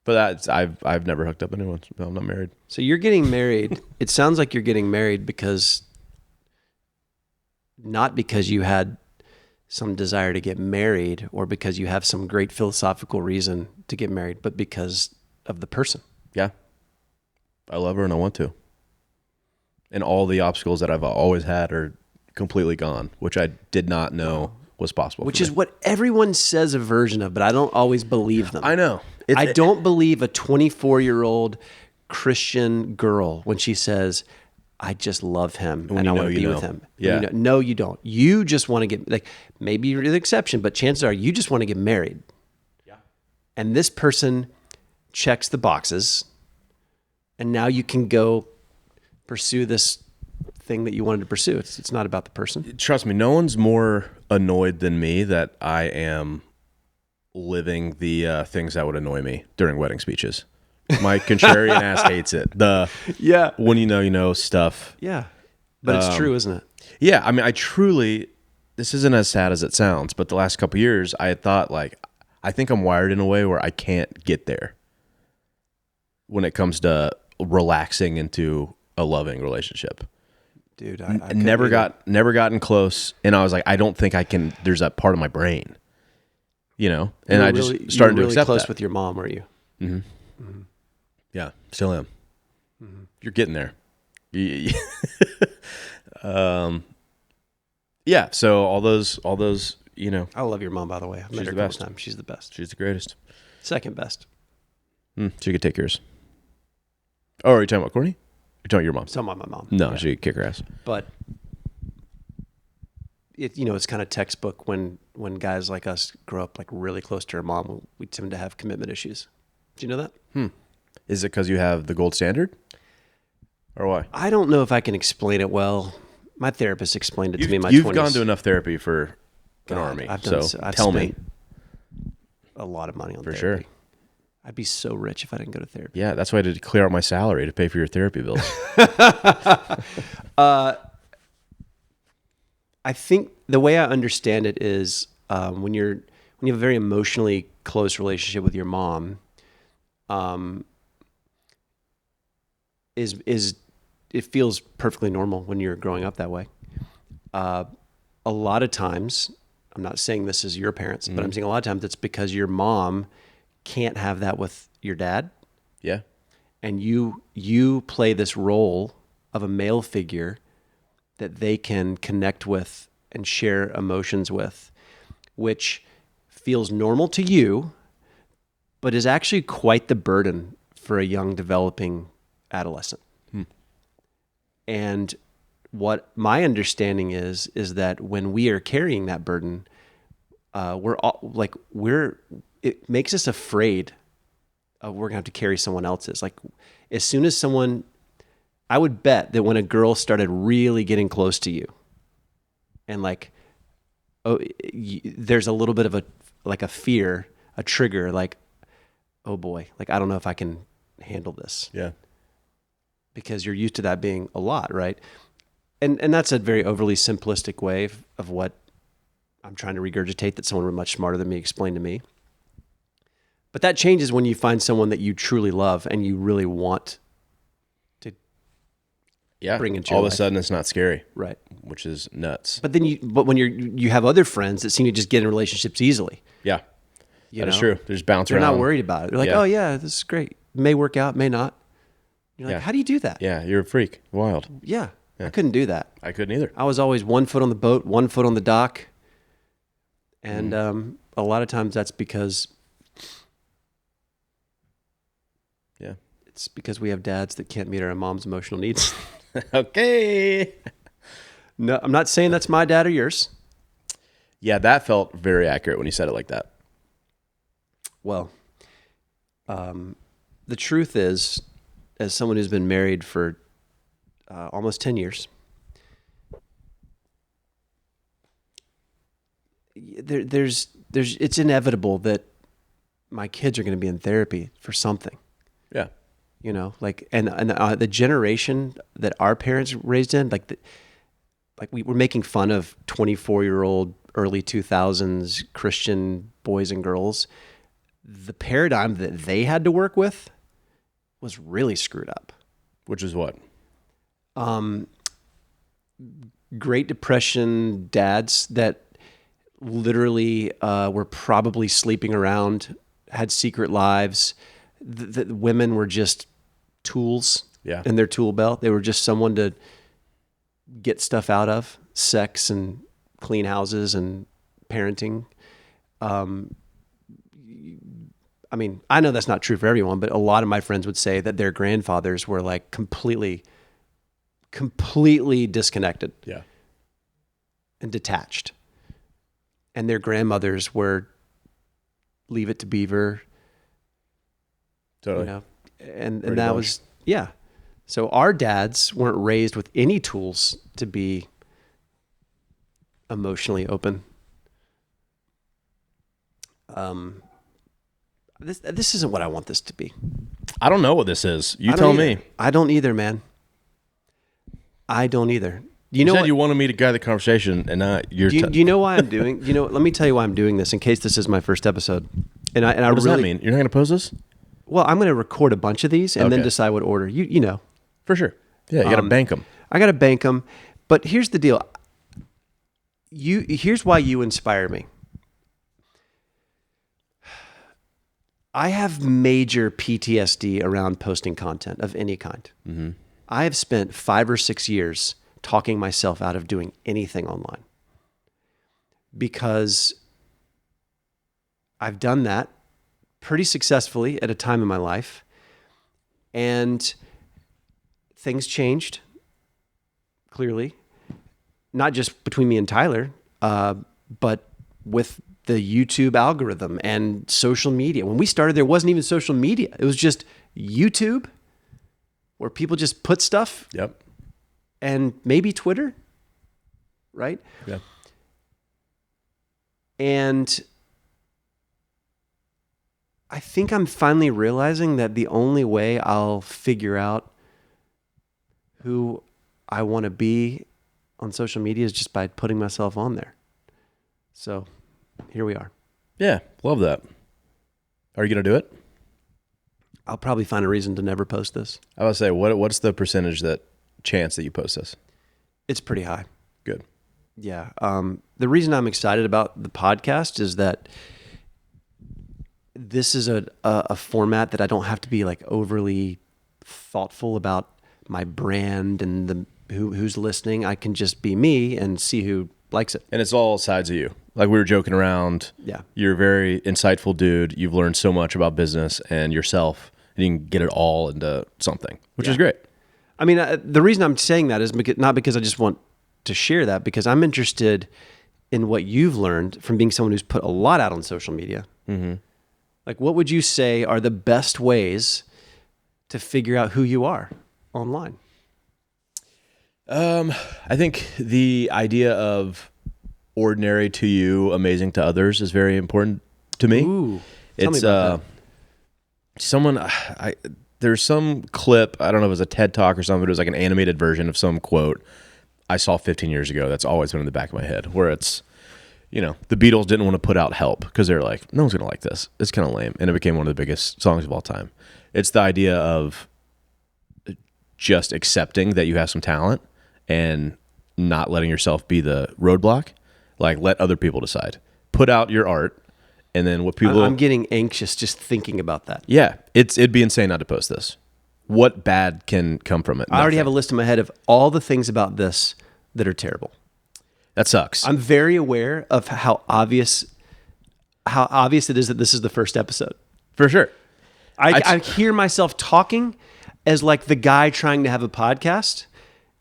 Speaker 2: But that's I've never hooked up with anyone. I'm not married.
Speaker 5: so you're getting married. It sounds like you're getting married because not because you had some desire to get married or because you have some great philosophical reason to get married, but because of the person.
Speaker 2: Yeah. I love her and I want to. And all the obstacles that I've always had are completely gone, which I did not know was possible.
Speaker 5: Which is what everyone says a version of, but I don't always believe them.
Speaker 2: I know.
Speaker 5: I don't believe a 24-year-old Christian girl when she says, I just love him and I want to be with him.
Speaker 2: Yeah.
Speaker 5: No, you don't. You just want to get, like, maybe you're the exception, but chances are you just want to get married. Yeah. And this person checks the boxes and now you can go pursue this thing that you wanted to pursue. It's not about the person.
Speaker 2: Trust me, no one's more annoyed than me that I am living the things that would annoy me during wedding speeches. My contrarian ass hates it.
Speaker 5: Yeah.
Speaker 2: When you know stuff.
Speaker 5: Yeah. But it's true, isn't it?
Speaker 2: Yeah, I mean, I truly, this isn't as sad as it sounds, but the last couple of years, I had thought, like, I think I'm wired in a way where I can't get there when it comes to relaxing into a loving relationship.
Speaker 5: Dude, I
Speaker 2: never gotten close, and I was like, I don't think I can. There's that part of my brain, and I just started to accept
Speaker 5: close
Speaker 2: that.
Speaker 5: with your mom, were you?
Speaker 2: Yeah, still am. You're getting there. Yeah. So all those,
Speaker 5: I love your mom, by the way. I've met her a couple times. She's the best.
Speaker 2: She's the greatest.
Speaker 5: Second best.
Speaker 2: She could take yours. Oh, are you talking about Courtney? You're talking about your mom?
Speaker 5: So my mom.
Speaker 2: No,
Speaker 5: Yeah.
Speaker 2: she could kick her ass.
Speaker 5: But it's kind of textbook when guys like us grow up like really close to our mom, we tend to have commitment issues. Do you know that?
Speaker 2: Is it because you have the gold standard, or why?
Speaker 5: I don't know if I can explain it well. My therapist explained it to me in my 20s.
Speaker 2: You've gone to enough therapy for an army,
Speaker 5: I've
Speaker 2: so tell me.
Speaker 5: A lot of money on
Speaker 2: For
Speaker 5: therapy.
Speaker 2: sure.
Speaker 5: I'd be so rich if I didn't go to therapy.
Speaker 2: Yeah, that's why I had to clear out my salary to pay for your therapy bills.
Speaker 5: I think the way I understand it is when you have a very emotionally close relationship with your mom, is it feels perfectly normal when you're growing up that way. A lot of times, I'm not saying this is your parents, but I'm saying a lot of times it's because your mom can't have that with your dad,
Speaker 2: Yeah.
Speaker 5: And you play this role of a male figure that they can connect with and share emotions with, which feels normal to you, but is actually quite the burden for a young developing adolescent. And what my understanding is that when we are carrying that burden, it makes us afraid of we're gonna have to carry someone else's. Like, as soon as I would bet that when a girl started really getting close to you, and like, there's a little bit of a fear, a trigger, like, oh boy, like I don't know if I can handle this.
Speaker 2: Yeah.
Speaker 5: Because you're used to that being a lot, right? And that's a very overly simplistic way of what I'm trying to regurgitate that someone much smarter than me explained to me. But that changes when you find someone that you truly love and you really want to bring into your
Speaker 2: all
Speaker 5: life.
Speaker 2: of a sudden it's not scary.
Speaker 5: Right.
Speaker 2: Which is nuts.
Speaker 5: But when you have other friends that seem to just get in relationships easily.
Speaker 2: Yeah. That is
Speaker 5: know?
Speaker 2: true. They just bounce
Speaker 5: They're
Speaker 2: around.
Speaker 5: not worried about it. They're like,
Speaker 2: Yeah.
Speaker 5: oh yeah, this is great. May work out, may not. You're like,
Speaker 2: Yeah.
Speaker 5: how do you do that?
Speaker 2: Yeah, you're a freak. Wild.
Speaker 5: Yeah. I couldn't do that.
Speaker 2: I couldn't either.
Speaker 5: I was always 1 foot on the boat, 1 foot on the dock. And a lot of times that's because it's because we have dads that can't meet our mom's emotional needs.
Speaker 2: Okay.
Speaker 5: No, I'm not saying that's my dad or yours.
Speaker 2: Yeah, that felt very accurate when you said it like that.
Speaker 5: Well, the truth is, as someone who's been married for almost 10 years, it's inevitable that my kids are going to be in therapy for something.
Speaker 2: Yeah.
Speaker 5: You know, like, and the generation that our parents raised in, like we were making fun of 24-year-old early 2000s Christian boys and girls. The paradigm that they had to work with was really screwed up.
Speaker 2: Which is what?
Speaker 5: Great Depression dads that literally were probably sleeping around, had secret lives. The women were just tools in their tool belt. They were just someone to get stuff out of, sex and clean houses and parenting. I mean, I know that's not true for everyone, but a lot of my friends would say that their grandfathers were like completely disconnected and detached. And their grandmothers were Leave It to Beaver.
Speaker 2: Totally.
Speaker 5: You know, and that was, yeah. So our dads weren't raised with any tools to be emotionally open. This isn't what I want this to be.
Speaker 2: I don't know what this is. You tell me.
Speaker 5: I don't either, man. I don't either. You know
Speaker 2: said
Speaker 5: what?
Speaker 2: you wanted me to guide the conversation, and you're.
Speaker 5: Do you know why I'm doing? You know, let me tell you why I'm doing this. In case this is my first episode, and I
Speaker 2: What does
Speaker 5: really
Speaker 2: that mean? You're not going to post this?
Speaker 5: well, I'm going to record a bunch of these and then
Speaker 2: Okay.
Speaker 5: decide what order. You know,
Speaker 2: For sure. Yeah, you got to bank them.
Speaker 5: I got to bank them. But here's the deal. Here's why you inspire me. I have major PTSD around posting content of any kind. Mm-hmm. I have spent 5 or 6 years talking myself out of doing anything online because I've done that pretty successfully at a time in my life, and things changed clearly, not just between me and Tyler, but with the YouTube algorithm and social media. When we started, there wasn't even social media. It was just YouTube, where people just put stuff.
Speaker 2: Yep.
Speaker 5: And maybe Twitter, right?
Speaker 2: Yeah.
Speaker 5: And I think I'm finally realizing that the only way I'll figure out who I want to be on social media is just by putting myself on there. So here we are.
Speaker 2: Yeah, love that. Are you going to do it?
Speaker 5: I'll probably find a reason to never post this.
Speaker 2: I was say, what's the percentage chance that you post this?
Speaker 5: It's pretty high.
Speaker 2: Good.
Speaker 5: Yeah. The reason I'm excited about the podcast is that this is a format that I don't have to be like overly thoughtful about my brand and who's listening. I can just be me and see who likes it.
Speaker 2: And it's all sides of you. Like we were joking around.
Speaker 5: Yeah.
Speaker 2: You're a very insightful dude. You've learned so much about business and yourself, and you can get it all into something, which is great.
Speaker 5: I mean, the reason I'm saying that is not because I just want to share that, because I'm interested in what you've learned from being someone who's put a lot out on social media. Mm-hmm. Like, what would you say are the best ways to figure out who you are online?
Speaker 2: I think the idea of ordinary to you, amazing to others is very important to me.
Speaker 5: Ooh, tell me
Speaker 2: It's
Speaker 5: about
Speaker 2: there's some clip, I don't know if it was a TED Talk or something, but it was like an animated version of some quote I saw 15 years ago that's always been in the back of my head, where it's, the Beatles didn't want to put out Help because they're like, no one's going to like this. It's kind of lame. And it became one of the biggest songs of all time. It's the idea of just accepting that you have some talent and not letting yourself be the roadblock. Like, let other people decide. Put out your art, and then what people...
Speaker 5: I'm getting anxious just thinking about that.
Speaker 2: Yeah, it'd be insane not to post this. What bad can come from it?
Speaker 5: I already have a list in my head of all the things about this that are terrible.
Speaker 2: That sucks.
Speaker 5: I'm very aware of how obvious it is that this is the first episode.
Speaker 2: For sure.
Speaker 5: I hear myself talking as like the guy trying to have a podcast,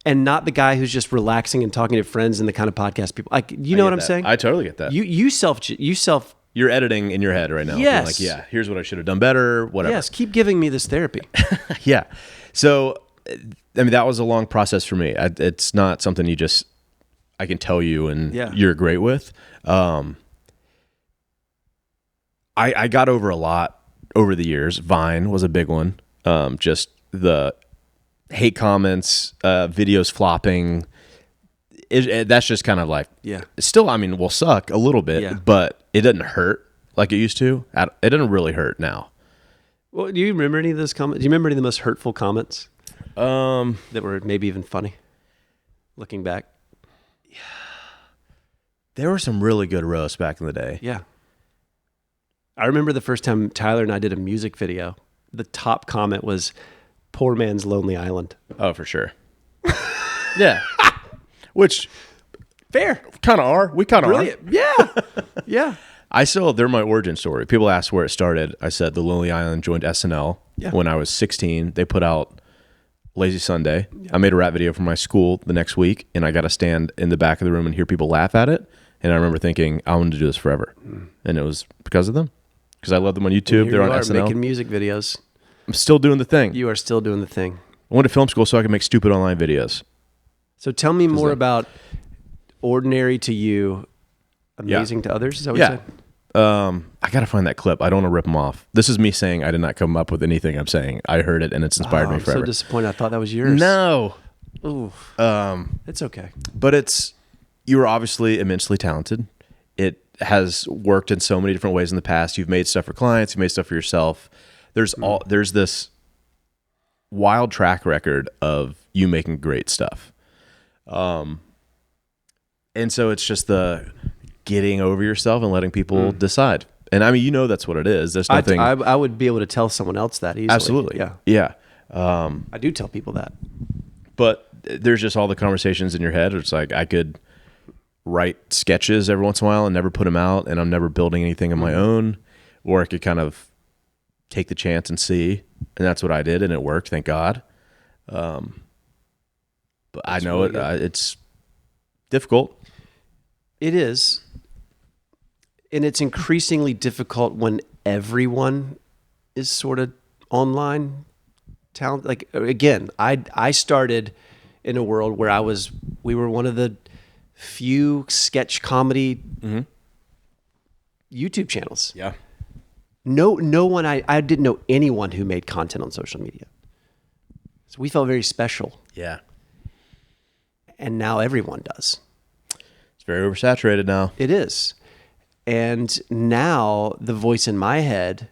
Speaker 5: and not the guy who's just relaxing and talking to friends and the kind of podcast people. Like, you know what I'm saying?
Speaker 2: I totally get that.
Speaker 5: You self.
Speaker 2: You're editing in your head right now.
Speaker 5: Yes.
Speaker 2: Being like, yeah, here's what I should have done better, whatever.
Speaker 5: Yes, keep giving me this therapy.
Speaker 2: Yeah. So, I mean, that was a long process for me. It's not something I can tell you and you're great with. I got over a lot over the years. Vine was a big one. Just the hate comments, videos flopping. That's just kind of like, still, I mean, will suck a little bit, but it doesn't hurt like it used to. It doesn't really hurt now.
Speaker 5: Well, do you remember any of those comments? Do you remember any of the most hurtful comments that were maybe even funny, looking back?
Speaker 2: There were some really good roasts back in the day.
Speaker 5: Yeah. I remember the first time Tyler and I did a music video. The top comment was, "Poor man's Lonely Island."
Speaker 2: Oh, for sure. Yeah. Which,
Speaker 5: fair.
Speaker 2: Kind of are. We kind of are.
Speaker 5: Yeah. Yeah.
Speaker 2: They're my origin story. People ask where it started. I said the Lonely Island joined SNL when I was 16. They put out Lazy Sunday. Yeah. I made a rap video for my school the next week, and I got to stand in the back of the room and hear people laugh at it. And I remember thinking, I want to do this forever. And it was because of them. Because I love them on YouTube. They're on SNL.
Speaker 5: Making music videos.
Speaker 2: I'm still doing the thing.
Speaker 5: You are still doing the thing.
Speaker 2: I went to film school so I could make stupid online videos.
Speaker 5: So tell me more about ordinary to you, amazing to others. Is that what you said?
Speaker 2: I got to find that clip. I don't want to rip them off. This is me saying I did not come up with anything I'm saying. I heard it and it's inspired me forever.
Speaker 5: I'm so disappointed. I thought that was yours.
Speaker 2: No.
Speaker 5: Ooh. It's okay.
Speaker 2: But you were obviously immensely talented. It has worked in so many different ways in the past. You've made stuff for clients. You've made stuff for yourself. There's this wild track record of you making great stuff. And so it's just the getting over yourself and letting people decide. And I mean, that's what it is. There's nothing.
Speaker 5: I would be able to tell someone else that easily.
Speaker 2: Absolutely. Yeah.
Speaker 5: I do tell people that.
Speaker 2: But there's just all the conversations in your head. It's like I could write sketches every once in a while and never put them out, and I'm never building anything of my own, or I could kind of take the chance and see. And that's what I did, and it worked. Thank God. But I know it's difficult.
Speaker 5: It is. And it's increasingly difficult when everyone is sort of online talent. Like, again, I started in a world where we were one of the few sketch comedy YouTube channels.
Speaker 2: Yeah.
Speaker 5: No one, I didn't know anyone who made content on social media. So we felt very special.
Speaker 2: Yeah.
Speaker 5: And now everyone does.
Speaker 2: It's very oversaturated now.
Speaker 5: It is. And now the voice in my head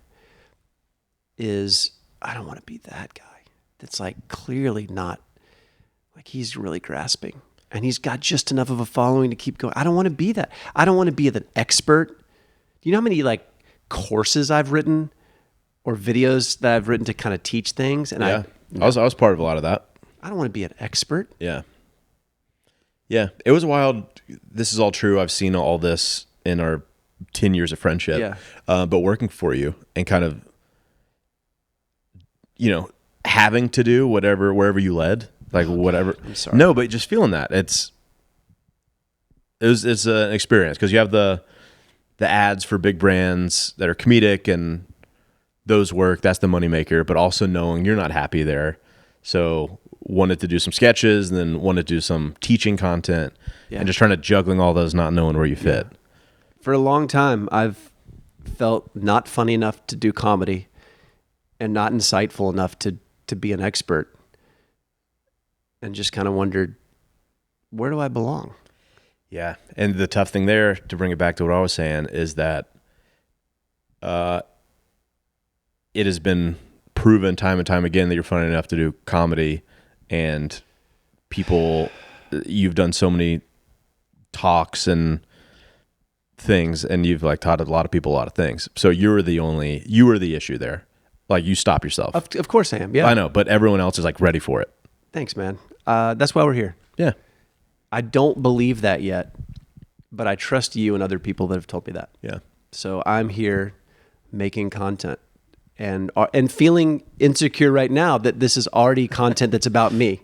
Speaker 5: is, I don't want to be that guy. That's like clearly not, like he's really grasping. And he's got just enough of a following to keep going. I don't want to be that. I don't want to be an expert. Do you know how many like courses I've written or videos that I've written to kind of teach things. And
Speaker 2: I was part of a lot of that.
Speaker 5: I don't want to be an expert.
Speaker 2: Yeah. Yeah. It was wild. This is all true. I've seen all this in our 10 years of friendship.
Speaker 5: Yeah.
Speaker 2: But working for you and kind of, having to do wherever you led, like whatever.
Speaker 5: I'm sorry.
Speaker 2: No, but just feeling that it's an experience because you have the ads for big brands that are comedic and those work. That's the moneymaker, but also knowing you're not happy there. So wanted to do some sketches and then wanted to do some teaching content and just trying to juggling all those, not knowing where you fit.
Speaker 5: Yeah. For a long time, I've felt not funny enough to do comedy and not insightful enough to be an expert, and just kind of wondered, where do I belong?
Speaker 2: Yeah. And the tough thing there, to bring it back to what I was saying, is that it has been proven time and time again that you're funny enough to do comedy, and you've done so many talks and things, and you've like taught a lot of people a lot of things. So you were the issue there. Like you stop yourself.
Speaker 5: Of course I am. Yeah,
Speaker 2: I know, but everyone else is like ready for it.
Speaker 5: Thanks, man. That's why we're here.
Speaker 2: Yeah.
Speaker 5: I don't believe that yet, but I trust you and other people that have told me that.
Speaker 2: Yeah.
Speaker 5: So I'm here making content and feeling insecure right now that this is already content that's about me.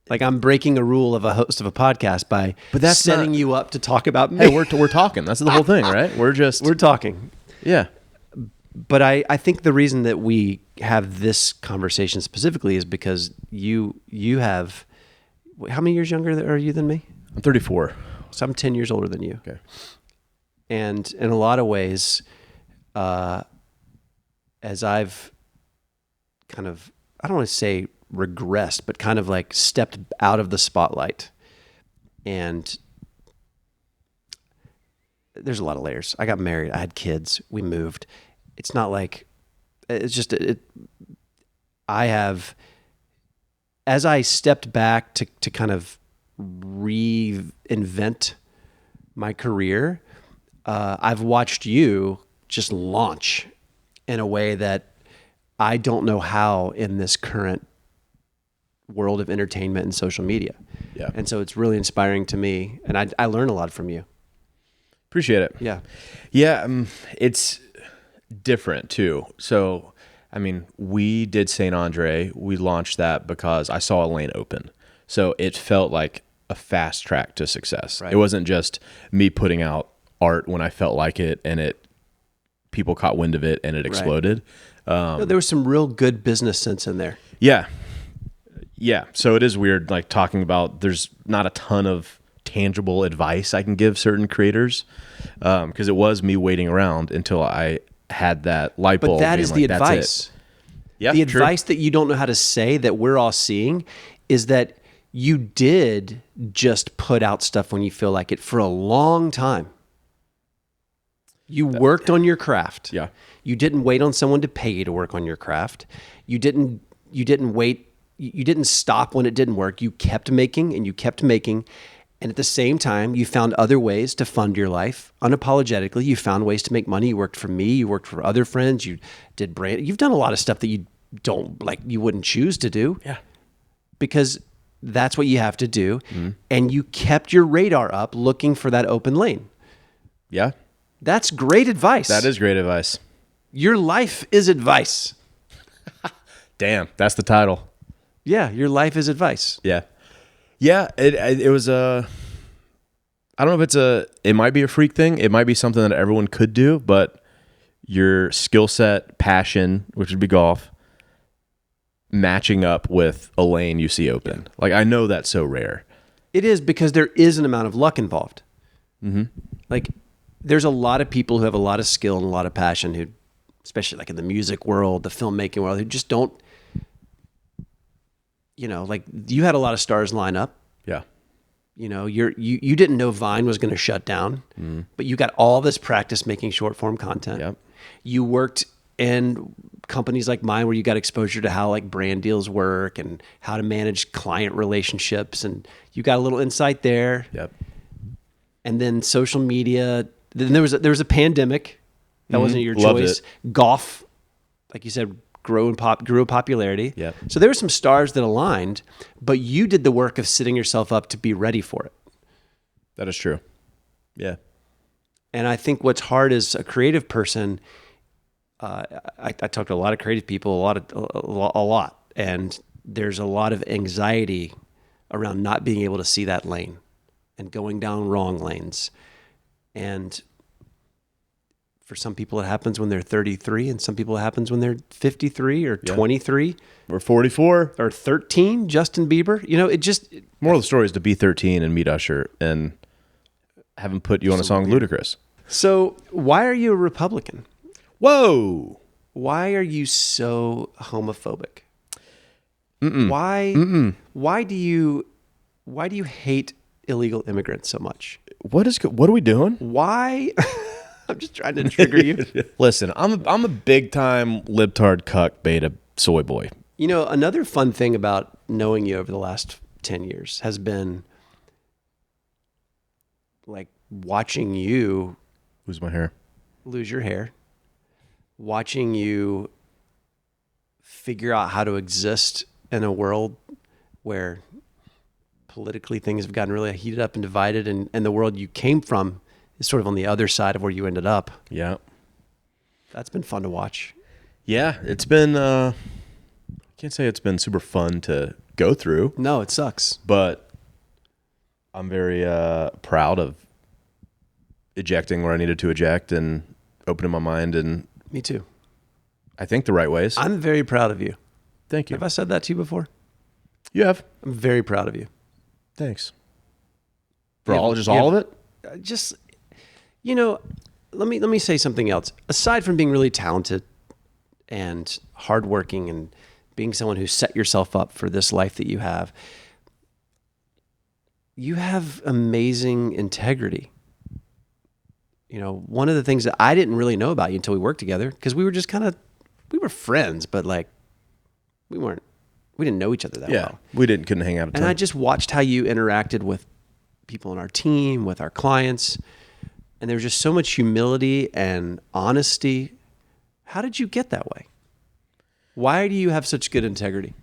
Speaker 5: Like I'm breaking a rule of a host of a podcast by setting you up to talk about me.
Speaker 2: Hey, we're talking. That's the whole thing, right? We're
Speaker 5: talking.
Speaker 2: Yeah.
Speaker 5: But I think the reason that we have this conversation specifically is because you have, how many years younger are you than me?
Speaker 2: I'm 34.
Speaker 5: So I'm 10 years older than you.
Speaker 2: Okay.
Speaker 5: And in a lot of ways, as I've kind of, I don't want to say regressed, but kind of like stepped out of the spotlight, and there's a lot of layers. I got married, I had kids, we moved. It's not like, it's just, I have, as I stepped back to kind of reinvent my career, I've watched you just launch in a way that I don't know how in this current world of entertainment and social media.
Speaker 2: Yeah.
Speaker 5: And so it's really inspiring to me, and I learn a lot from you.
Speaker 2: Appreciate it.
Speaker 5: Yeah.
Speaker 2: Yeah. It's different too. So, I mean, we did St. Andre. We launched that because I saw a lane open. So it felt like a fast track to success.
Speaker 5: Right.
Speaker 2: It wasn't just me putting out art when I felt like it and people caught wind of it and it exploded.
Speaker 5: No, there was some real good business sense in there.
Speaker 2: Yeah. Yeah. So it is weird, like talking about, there's not a ton of tangible advice I can give certain creators. Cause it was me waiting around until I had that light bulb.
Speaker 5: But that is the
Speaker 2: like,
Speaker 5: advice.
Speaker 2: Yeah.
Speaker 5: The
Speaker 2: true.
Speaker 5: advice that you don't know how to say that we're all seeing is that you did just put out stuff when you feel like it for a long time. You worked on your craft.
Speaker 2: Yeah.
Speaker 5: You didn't wait on someone to pay you to work on your craft. You didn't wait. You didn't stop when it didn't work. You kept making and you kept making. And at the same time, you found other ways to fund your life unapologetically. You found ways to make money. You worked for me. You worked for other friends. You did brand. You've done a lot of stuff that you don't like. You wouldn't choose to do.
Speaker 2: Yeah.
Speaker 5: Because that's what you have to do. Mm-hmm. And you kept your radar up looking for that open lane.
Speaker 2: Yeah.
Speaker 5: That's great advice.
Speaker 2: That is great advice.
Speaker 5: Your life is advice.
Speaker 2: Damn. That's the title.
Speaker 5: Yeah. Your life is advice.
Speaker 2: Yeah. Yeah, it was I don't know if it might be a freak thing. It might be something that everyone could do, but your skill set, passion, which would be golf, matching up with a lane you see open. Yeah. Like I know that's so rare.
Speaker 5: It is, because there is an amount of luck involved.
Speaker 2: Mm-hmm. Like
Speaker 5: there's a lot of people who have a lot of skill and a lot of passion who, especially like in the music world, the filmmaking world, who just don't, like you had a lot of stars line up.
Speaker 2: Yeah.
Speaker 5: You didn't know Vine was going to shut down, but you got all this practice making short form content.
Speaker 2: Yep.
Speaker 5: You worked in companies like mine where you got exposure to how like brand deals work and how to manage client relationships, and you got a little insight there.
Speaker 2: Yep.
Speaker 5: And then social media. Then there was a pandemic, That wasn't your
Speaker 2: Loved
Speaker 5: choice.
Speaker 2: it.
Speaker 5: Golf, like you said, grew in popularity.
Speaker 2: Yep.
Speaker 5: So there were some stars that aligned, but you did the work of setting yourself up to be ready for it.
Speaker 2: That is true. Yeah.
Speaker 5: And I think what's hard as a creative person, I talk to a lot of creative people, a lot, and there's a lot of anxiety around not being able to see that lane and going down wrong lanes. And for some people, it happens when they're 33, and some people it happens when they're 53 or 23
Speaker 2: We're 44.
Speaker 5: or 13. Justin Bieber, you know,
Speaker 2: Moral of the story is to be 13 and meet Usher and have him put you on a song Ludacris.
Speaker 5: So why are you a Republican?
Speaker 2: Whoa.
Speaker 5: Why are you so homophobic? Why do you hate illegal immigrants so much?
Speaker 2: What are we doing?
Speaker 5: Why? I'm just trying to trigger you.
Speaker 2: Listen, I'm a big time libtard cuck beta soy boy.
Speaker 5: You know, another fun thing about knowing you over the last 10 years has been like watching you
Speaker 2: Lose my hair.
Speaker 5: lose your hair, watching you figure out how to exist in a world where politically things have gotten really heated up and divided, and the world you came from is sort of on the other side of where you ended up.
Speaker 2: Yeah.
Speaker 5: That's been fun to watch.
Speaker 2: Yeah, it's been I can't say it's been super fun to go through,
Speaker 5: No, it sucks.
Speaker 2: but I'm very proud of ejecting where I needed to eject and opening my mind and
Speaker 5: Me too.
Speaker 2: I think the right ways.
Speaker 5: I'm very proud of you.
Speaker 2: Thank you.
Speaker 5: Have I said that to you before?
Speaker 2: You have.
Speaker 5: I'm very proud of you.
Speaker 2: Thanks. For
Speaker 5: Yeah,
Speaker 2: all of
Speaker 5: yeah.
Speaker 2: it?
Speaker 5: Just, you know, let me say something else. Aside from being really talented and hardworking and being someone who set yourself up for this life that you have amazing integrity. You know, one of the things that I didn't really know about you until we worked together, because we were just we were friends, but like we didn't know each other that well.
Speaker 2: We couldn't hang out a ton.
Speaker 5: And I just watched how you interacted with people on our team, with our clients, and there was just so much humility and honesty. How did you get that way? Why do you have such good integrity?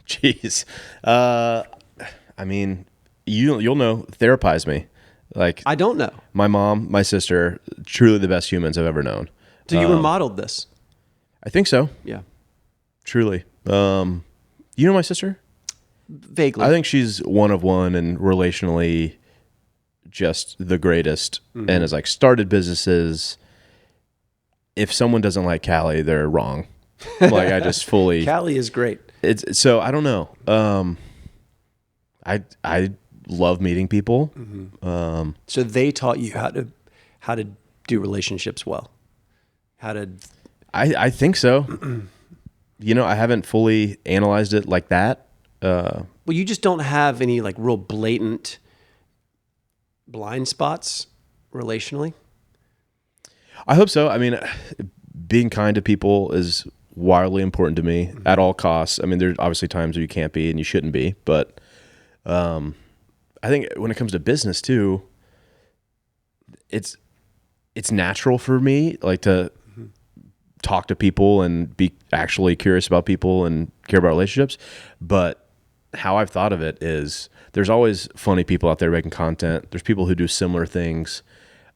Speaker 2: Jeez. I mean, you'll know, therapize me. Like,
Speaker 5: I don't know.
Speaker 2: my mom, my sister, truly the best humans I've ever known.
Speaker 5: So you were modeled this.
Speaker 2: I think so.
Speaker 5: Yeah.
Speaker 2: Truly. You know my sister?
Speaker 5: Vaguely.
Speaker 2: I think she's one of one and relationally just the greatest and has like started businesses. If someone doesn't like Callie, they're wrong. Like I just fully
Speaker 5: Callie is great.
Speaker 2: it's so I don't know. I love meeting people.
Speaker 5: So they taught you how to do relationships well.
Speaker 2: I think so. You know, I haven't fully analyzed it like that.
Speaker 5: Well, you just don't have any like real blatant blind spots relationally.
Speaker 2: I hope so. I mean, being kind to people is wildly important to me at all costs. I mean, there's obviously times where you can't be and you shouldn't be, but I think when it comes to business too, it's natural for me like to talk to people and be actually curious about people and care about relationships. But how I've thought of it is there's always funny people out there making content. There's people who do similar things.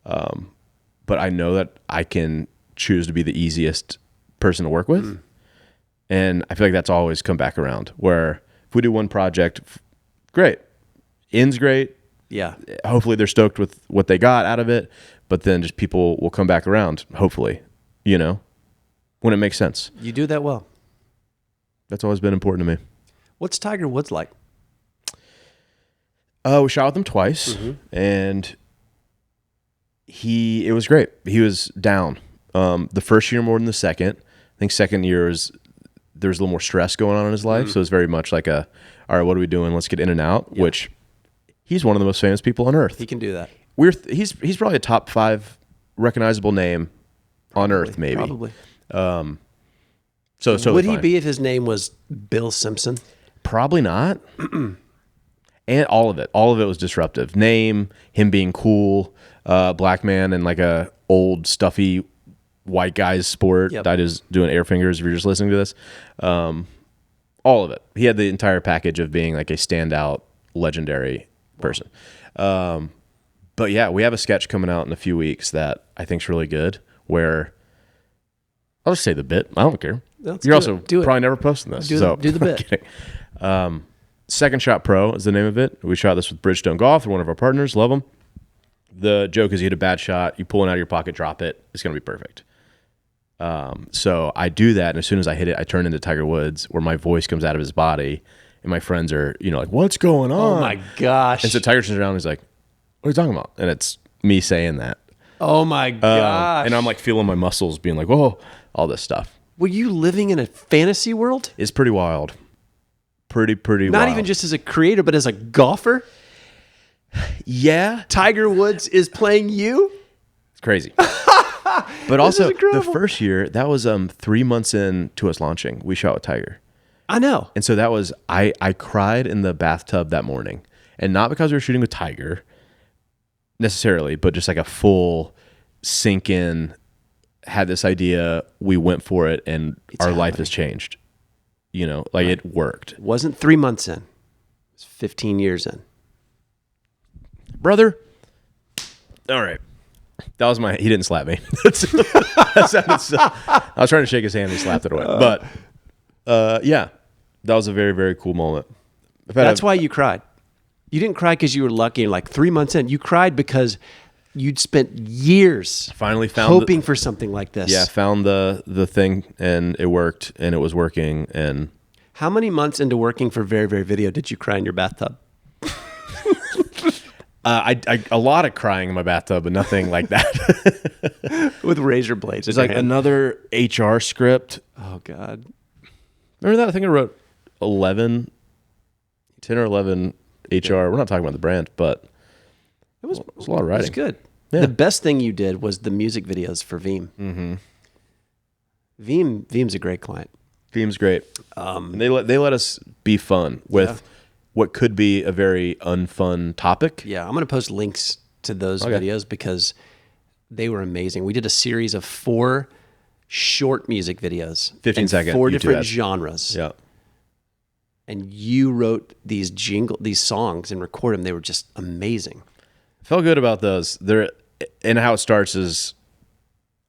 Speaker 2: But I know that I can choose to be the easiest person to work with. And I feel like that's always come back around where if we do one project, great. Ends great.
Speaker 5: Yeah.
Speaker 2: Hopefully they're stoked with what they got out of it, but then just people will come back around, hopefully, you know, when it makes sense.
Speaker 5: You do that well.
Speaker 2: That's always been important to me.
Speaker 5: What's Tiger Woods like?
Speaker 2: We shot with him twice and it was great. He was down. The first year more than the second. I think second year there was a little more stress going on in his life. So it was very much like all right, what are we doing? Let's get in and out, which he's one of the most famous people on earth.
Speaker 5: He can do that.
Speaker 2: He's probably a top 5 recognizable name on earth, maybe.
Speaker 5: Probably.
Speaker 2: So it's totally
Speaker 5: Would he
Speaker 2: fine.
Speaker 5: be if his name was Bill Simpson?
Speaker 2: Probably not. And all of it was disruptive. Name, him being cool, black man in like a old stuffy white guy's sport that is doing air fingers if you're just listening to this. All of it. He had the entire package of being like a standout, legendary person. But yeah, we have a sketch coming out in a few weeks that I think's really good, where I'll just say the bit. I don't care. You're also probably never posting this.
Speaker 5: Do the bit.
Speaker 2: Second Shot Pro is the name of it. We shot this with Bridgestone Golf. They're one of our partners. Love them. The joke is you hit a bad shot, you pull it out of your pocket, drop it. It's going to be perfect. So I do that, and as soon as I hit it, I turn into Tiger Woods, where my voice comes out of his body, and my friends are, like, what's going on?
Speaker 5: Oh, my gosh.
Speaker 2: And so Tiger turns around and he's like, what are you talking about? And it's me saying that.
Speaker 5: Oh, my gosh.
Speaker 2: And I'm like feeling my muscles being like, whoa, all this stuff.
Speaker 5: Were you living in a fantasy world?
Speaker 2: It's pretty wild. Pretty wild.
Speaker 5: Not even just as a creator, but as a golfer?
Speaker 2: Yeah.
Speaker 5: Tiger Woods is playing you?
Speaker 2: It's crazy. But also, the first year, that was 3 months into us launching, we shot with Tiger.
Speaker 5: I know.
Speaker 2: And so that was, I cried in the bathtub that morning. And not because we were shooting with Tiger, necessarily, but just like a full sink in, had this idea, we went for it, and our life has changed. It worked.
Speaker 5: It wasn't 3 months in. It was 15 years in.
Speaker 2: Brother. All right. That was he didn't slap me. I was trying to shake his hand and he slapped it away. But yeah, that was a very, very cool moment.
Speaker 5: That's why you cried. You didn't cry because you were lucky and like 3 months in. You cried because you'd spent years
Speaker 2: finally found
Speaker 5: hoping for something like this.
Speaker 2: Yeah, found the thing, and it worked, and it was working. And
Speaker 5: how many months into working for Very, Very Video did you cry in your bathtub?
Speaker 2: A lot of crying in my bathtub, but nothing like that.
Speaker 5: With razor blades.
Speaker 2: It's like another HR script.
Speaker 5: Oh, God.
Speaker 2: Remember that? I think I wrote 10 or 11 HR. We're not talking about the brand, but it was a lot of writing.
Speaker 5: It was good.
Speaker 2: Yeah.
Speaker 5: The best thing you did was the music videos for Veeam. Mm-hmm. Veeam's a great client.
Speaker 2: Veeam's great. And they let us be fun with what could be a very unfun topic.
Speaker 5: Yeah, I'm going to post links to those videos because they were amazing. We did a series of 4 short music videos.
Speaker 2: 15-second
Speaker 5: 4
Speaker 2: YouTube
Speaker 5: different
Speaker 2: ads.
Speaker 5: genres.
Speaker 2: Yeah.
Speaker 5: And you wrote these songs and recorded them. They were just amazing.
Speaker 2: Felt good about those. And how it starts is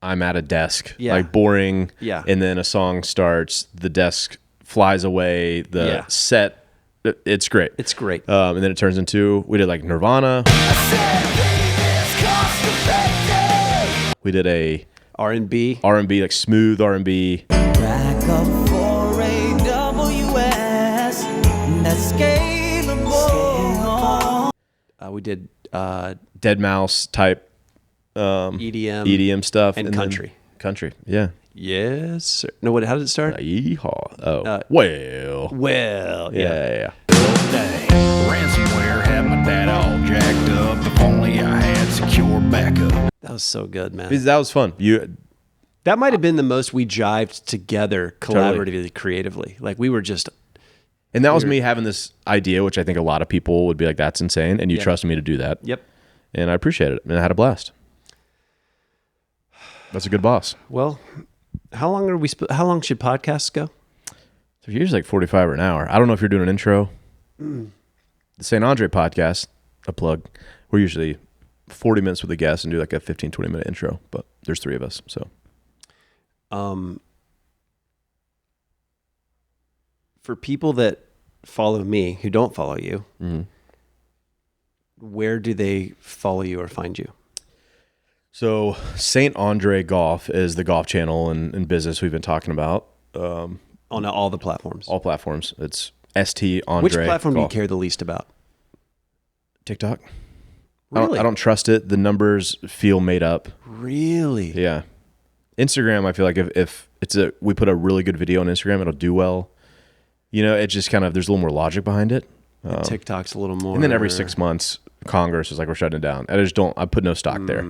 Speaker 2: I'm at a desk, like boring.
Speaker 5: Yeah.
Speaker 2: And then a song starts, the desk flies away, the set. It's great.
Speaker 5: It's great.
Speaker 2: And then it turns into, we did like Nirvana. We did a
Speaker 5: R&B,
Speaker 2: like smooth R&B.
Speaker 4: Back up for AWS, that's scalable.
Speaker 5: we did
Speaker 2: Dead Mouse type EDM stuff.
Speaker 5: and country.
Speaker 2: Country, yeah.
Speaker 5: Yes, sir. No, how did it start?
Speaker 2: Yeehaw. Oh, well, yeah.
Speaker 7: Dang. Ransomware had my data all jacked up. If only I had secure backup.
Speaker 5: That was so good, man.
Speaker 2: That was fun.
Speaker 5: That might have been the most we jived together collaboratively, creatively. Like we were just...
Speaker 2: And that was me having this idea, which I think a lot of people would be like, that's insane. And you trusted me to do that.
Speaker 5: Yep.
Speaker 2: And I appreciate it. And I had a blast. That's a good boss.
Speaker 5: Well, how long should podcasts go?
Speaker 2: So usually like 45 or an hour. I don't know if you're doing an intro. The St. Andre podcast, a plug. We're usually 40 minutes with a guest and do like a 15, 20 minute intro, but there's 3 of us. So,
Speaker 5: for people that follow me who don't follow you, where do they follow you or find you?
Speaker 2: So St. Andre Golf is the golf channel and business we've been talking about.
Speaker 5: On all the platforms.
Speaker 2: All platforms. It's St. Andre.
Speaker 5: Which platform
Speaker 2: Golf.
Speaker 5: do you care the least about?
Speaker 2: TikTok.
Speaker 5: Really?
Speaker 2: I don't trust it. The numbers feel made up.
Speaker 5: Really?
Speaker 2: Yeah. Instagram, I feel like if we put a really good video on Instagram, it'll do well. It just kind of, there's a little more logic behind it.
Speaker 5: TikTok's a little more.
Speaker 2: And then every 6 months, Congress is like, we're shutting it down. I put no stock there.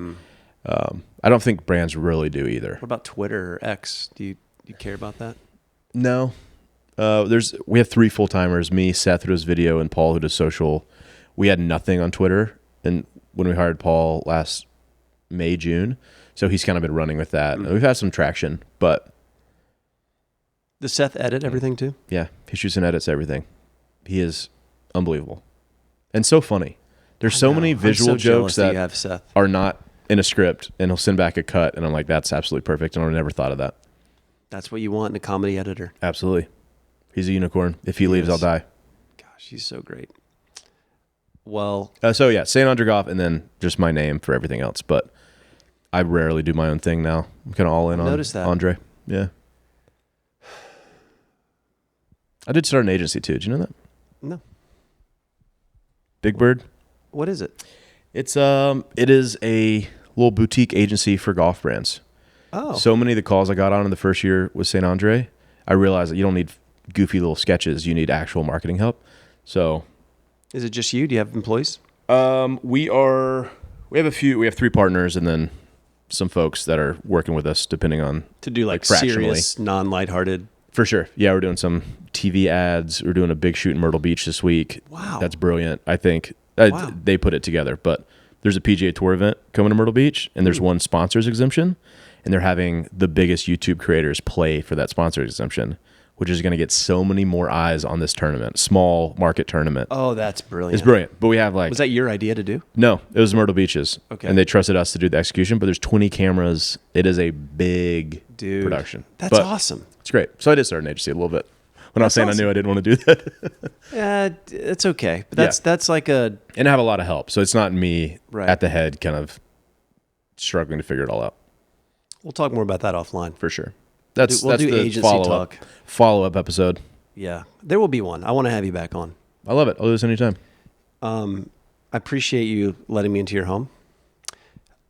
Speaker 2: I don't think brands really do either.
Speaker 5: What about Twitter or X? Do you care about that?
Speaker 2: No. We have 3 full-timers, me, Seth, who does video, and Paul, who does social. we had nothing on Twitter, and when we hired Paul last May, June, so he's kind of been running with that. We've had some traction, but
Speaker 5: Does Seth edit everything too?
Speaker 2: yeah, he shoots and edits everything. He is unbelievable and so funny. There's so many visual jokes
Speaker 5: that
Speaker 2: that
Speaker 5: you have, Seth.
Speaker 2: are not in a script, and he'll send back a cut, and I'm like, that's absolutely perfect, and I never thought of that.
Speaker 5: That's what you want in a comedy editor.
Speaker 2: Absolutely. He's a unicorn. If he leaves, I'll die.
Speaker 5: Gosh, he's so great. Well,
Speaker 2: So yeah, St. Andre Golf, and then just my name for everything else. But I rarely do my own thing now. I'm kind of all in on
Speaker 5: noticed that.
Speaker 2: Andre. Yeah. I did start an agency too. Did you know that?
Speaker 5: no.
Speaker 2: Big Bird.
Speaker 5: What is it?
Speaker 2: It is a little boutique agency for golf brands.
Speaker 5: Oh.
Speaker 2: So many of the calls I got on in the first year with St. Andre, I realized that you don't need goofy little sketches. You need actual marketing help. So
Speaker 5: Is it just you? Do you have employees?
Speaker 2: we have 3 partners and then some folks that are working with us depending on
Speaker 5: To do like
Speaker 2: fractionally.
Speaker 5: serious, non-lighthearted.
Speaker 2: For sure. Yeah, we're doing some TV ads. We're doing a big shoot in Myrtle Beach this week.
Speaker 5: Wow.
Speaker 2: That's brilliant. I think
Speaker 5: Wow.
Speaker 2: they put it together. But there's a PGA Tour event coming to Myrtle Beach, and there's one sponsors exemption, and they're having the biggest YouTube creators play for that sponsor exemption, which is going to get so many more eyes on this tournament, small market tournament.
Speaker 5: Oh, that's brilliant.
Speaker 2: It's brilliant. But we have like...
Speaker 5: Was that your idea to do?
Speaker 2: No, it was Myrtle Beach's.
Speaker 5: Okay.
Speaker 2: And they trusted us to do the execution, but there's 20 cameras. It is a big
Speaker 5: Dude,
Speaker 2: production.
Speaker 5: That's
Speaker 2: But
Speaker 5: awesome.
Speaker 2: It's great. So I did start an agency a little bit. When I was saying I knew I didn't want to do that.
Speaker 5: Yeah, it's okay. But that's like a...
Speaker 2: And I have a lot of help. So it's not me
Speaker 5: Right.
Speaker 2: at the head kind of struggling to figure it all out.
Speaker 5: We'll talk more about that offline.
Speaker 2: For sure. That's
Speaker 5: We'll do
Speaker 2: the
Speaker 5: agency
Speaker 2: follow-up,
Speaker 5: talk.
Speaker 2: follow-up episode.
Speaker 5: Yeah. There will be one. I want to have you back on.
Speaker 2: I love it. I'll do this anytime.
Speaker 5: I appreciate you letting me into your home.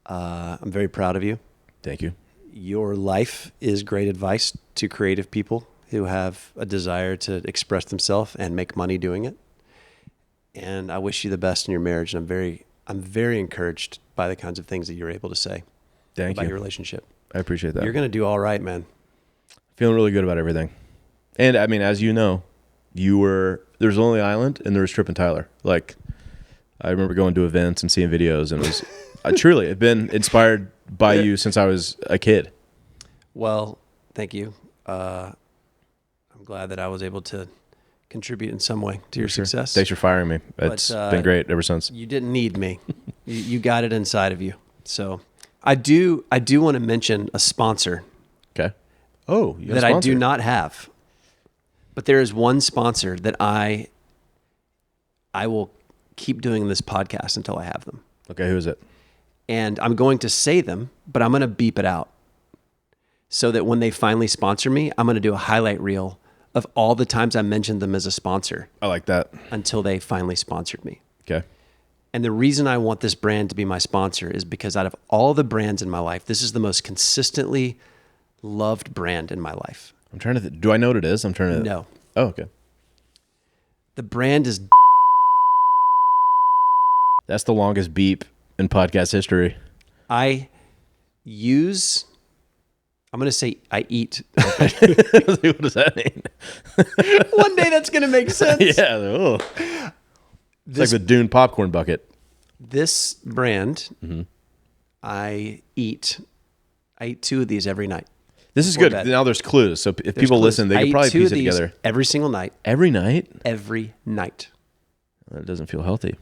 Speaker 5: I'm very proud of you.
Speaker 2: Thank you.
Speaker 5: Your life is great advice to creative people who have a desire to express themselves and make money doing it. And I wish you the best in your marriage. And I'm very encouraged by the kinds of things that you're able to say
Speaker 2: Thank
Speaker 5: about
Speaker 2: you.
Speaker 5: your relationship.
Speaker 2: I appreciate that.
Speaker 5: You're going to do all right, man.
Speaker 2: Feeling really good about everything. And I mean, as you know, there's Lonely Island and there was Tripp and Tyler. Like, I remember going to events and seeing videos, and it was truly, I've been inspired by you since I was a kid.
Speaker 5: Well, thank you. I'm glad that I was able to contribute in some way to your success.
Speaker 2: Thanks for firing me. It's been great ever since.
Speaker 5: You didn't need me. You got it inside of you. So I do want to mention a sponsor
Speaker 2: Okay. Oh, you got a
Speaker 5: that I do
Speaker 2: sponsor.
Speaker 5: not have. But there is one sponsor that I will keep doing this podcast until I have them.
Speaker 2: Okay, who is it?
Speaker 5: And I'm going to say them, but I'm going to beep it out so that when they finally sponsor me, I'm going to do a highlight reel of all the times I mentioned them as a sponsor
Speaker 2: I like that.
Speaker 5: until they finally sponsored me.
Speaker 2: Okay.
Speaker 5: And the reason I want this brand to be my sponsor is because out of all the brands in my life, this is the most consistently loved brand in my life.
Speaker 2: I'm trying to do I know what it is? I'm trying to
Speaker 5: No.
Speaker 2: Oh, okay.
Speaker 5: The brand is
Speaker 2: That's the longest beep in podcast history.
Speaker 5: I'm going to say I eat.
Speaker 2: What does that mean?
Speaker 5: One day that's going to make sense.
Speaker 2: Yeah. Oh. It's like the Dune popcorn bucket.
Speaker 5: This brand, I eat 2 of these every night.
Speaker 2: This is
Speaker 5: Before
Speaker 2: good.
Speaker 5: bed.
Speaker 2: Now there's clues. So if
Speaker 5: There's
Speaker 2: people
Speaker 5: clues.
Speaker 2: listen, they
Speaker 5: I
Speaker 2: could
Speaker 5: eat
Speaker 2: probably
Speaker 5: 2
Speaker 2: piece
Speaker 5: of
Speaker 2: it
Speaker 5: these
Speaker 2: together.
Speaker 5: every single night.
Speaker 2: Every night?
Speaker 5: Every night.
Speaker 2: That doesn't feel healthy.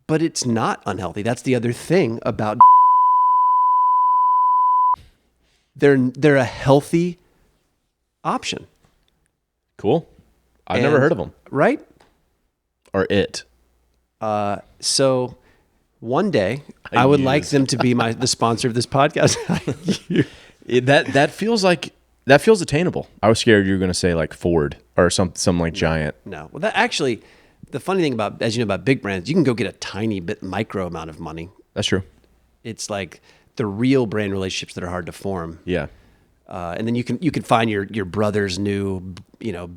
Speaker 5: But it's not unhealthy. That's the other thing about they're a healthy option.
Speaker 2: Cool. I've never
Speaker 5: And-
Speaker 2: heard of them.
Speaker 5: Right?
Speaker 2: Or it.
Speaker 5: So one day I would like
Speaker 2: use.
Speaker 5: them to be the sponsor of this podcast.
Speaker 2: That feels attainable. I was scared you were going to say like Ford or some like giant.
Speaker 5: No. Well, that actually, the funny thing about, as you know, about big brands, you can go get a tiny bit micro amount of money.
Speaker 2: That's true.
Speaker 5: It's like the real brand relationships that are hard to form.
Speaker 2: Yeah.
Speaker 5: And then you can find your brother's new,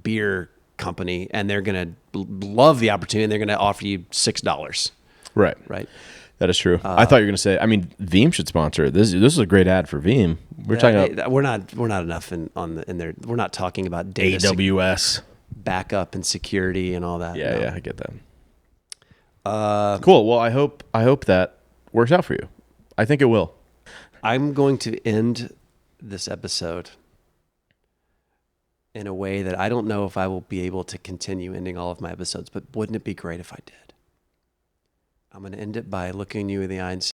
Speaker 5: beer company, and they're going to love the opportunity, and they're going to offer you $6.
Speaker 2: Right.
Speaker 5: Right.
Speaker 2: That is true. I thought you were going to say, I mean, Veeam should sponsor it. This is a great ad for Veeam. We're talking about
Speaker 5: we're not enough in there. We're not talking about data
Speaker 2: AWS.
Speaker 5: backup and security and all that.
Speaker 2: Yeah,
Speaker 5: No.
Speaker 2: yeah, I get that. Cool. Well, I hope that works out for you. I think it will.
Speaker 5: I'm going to end this episode in a way that I don't know if I will be able to continue ending all of my episodes, but wouldn't it be great if I did? I'm going to end it by looking you in the eye and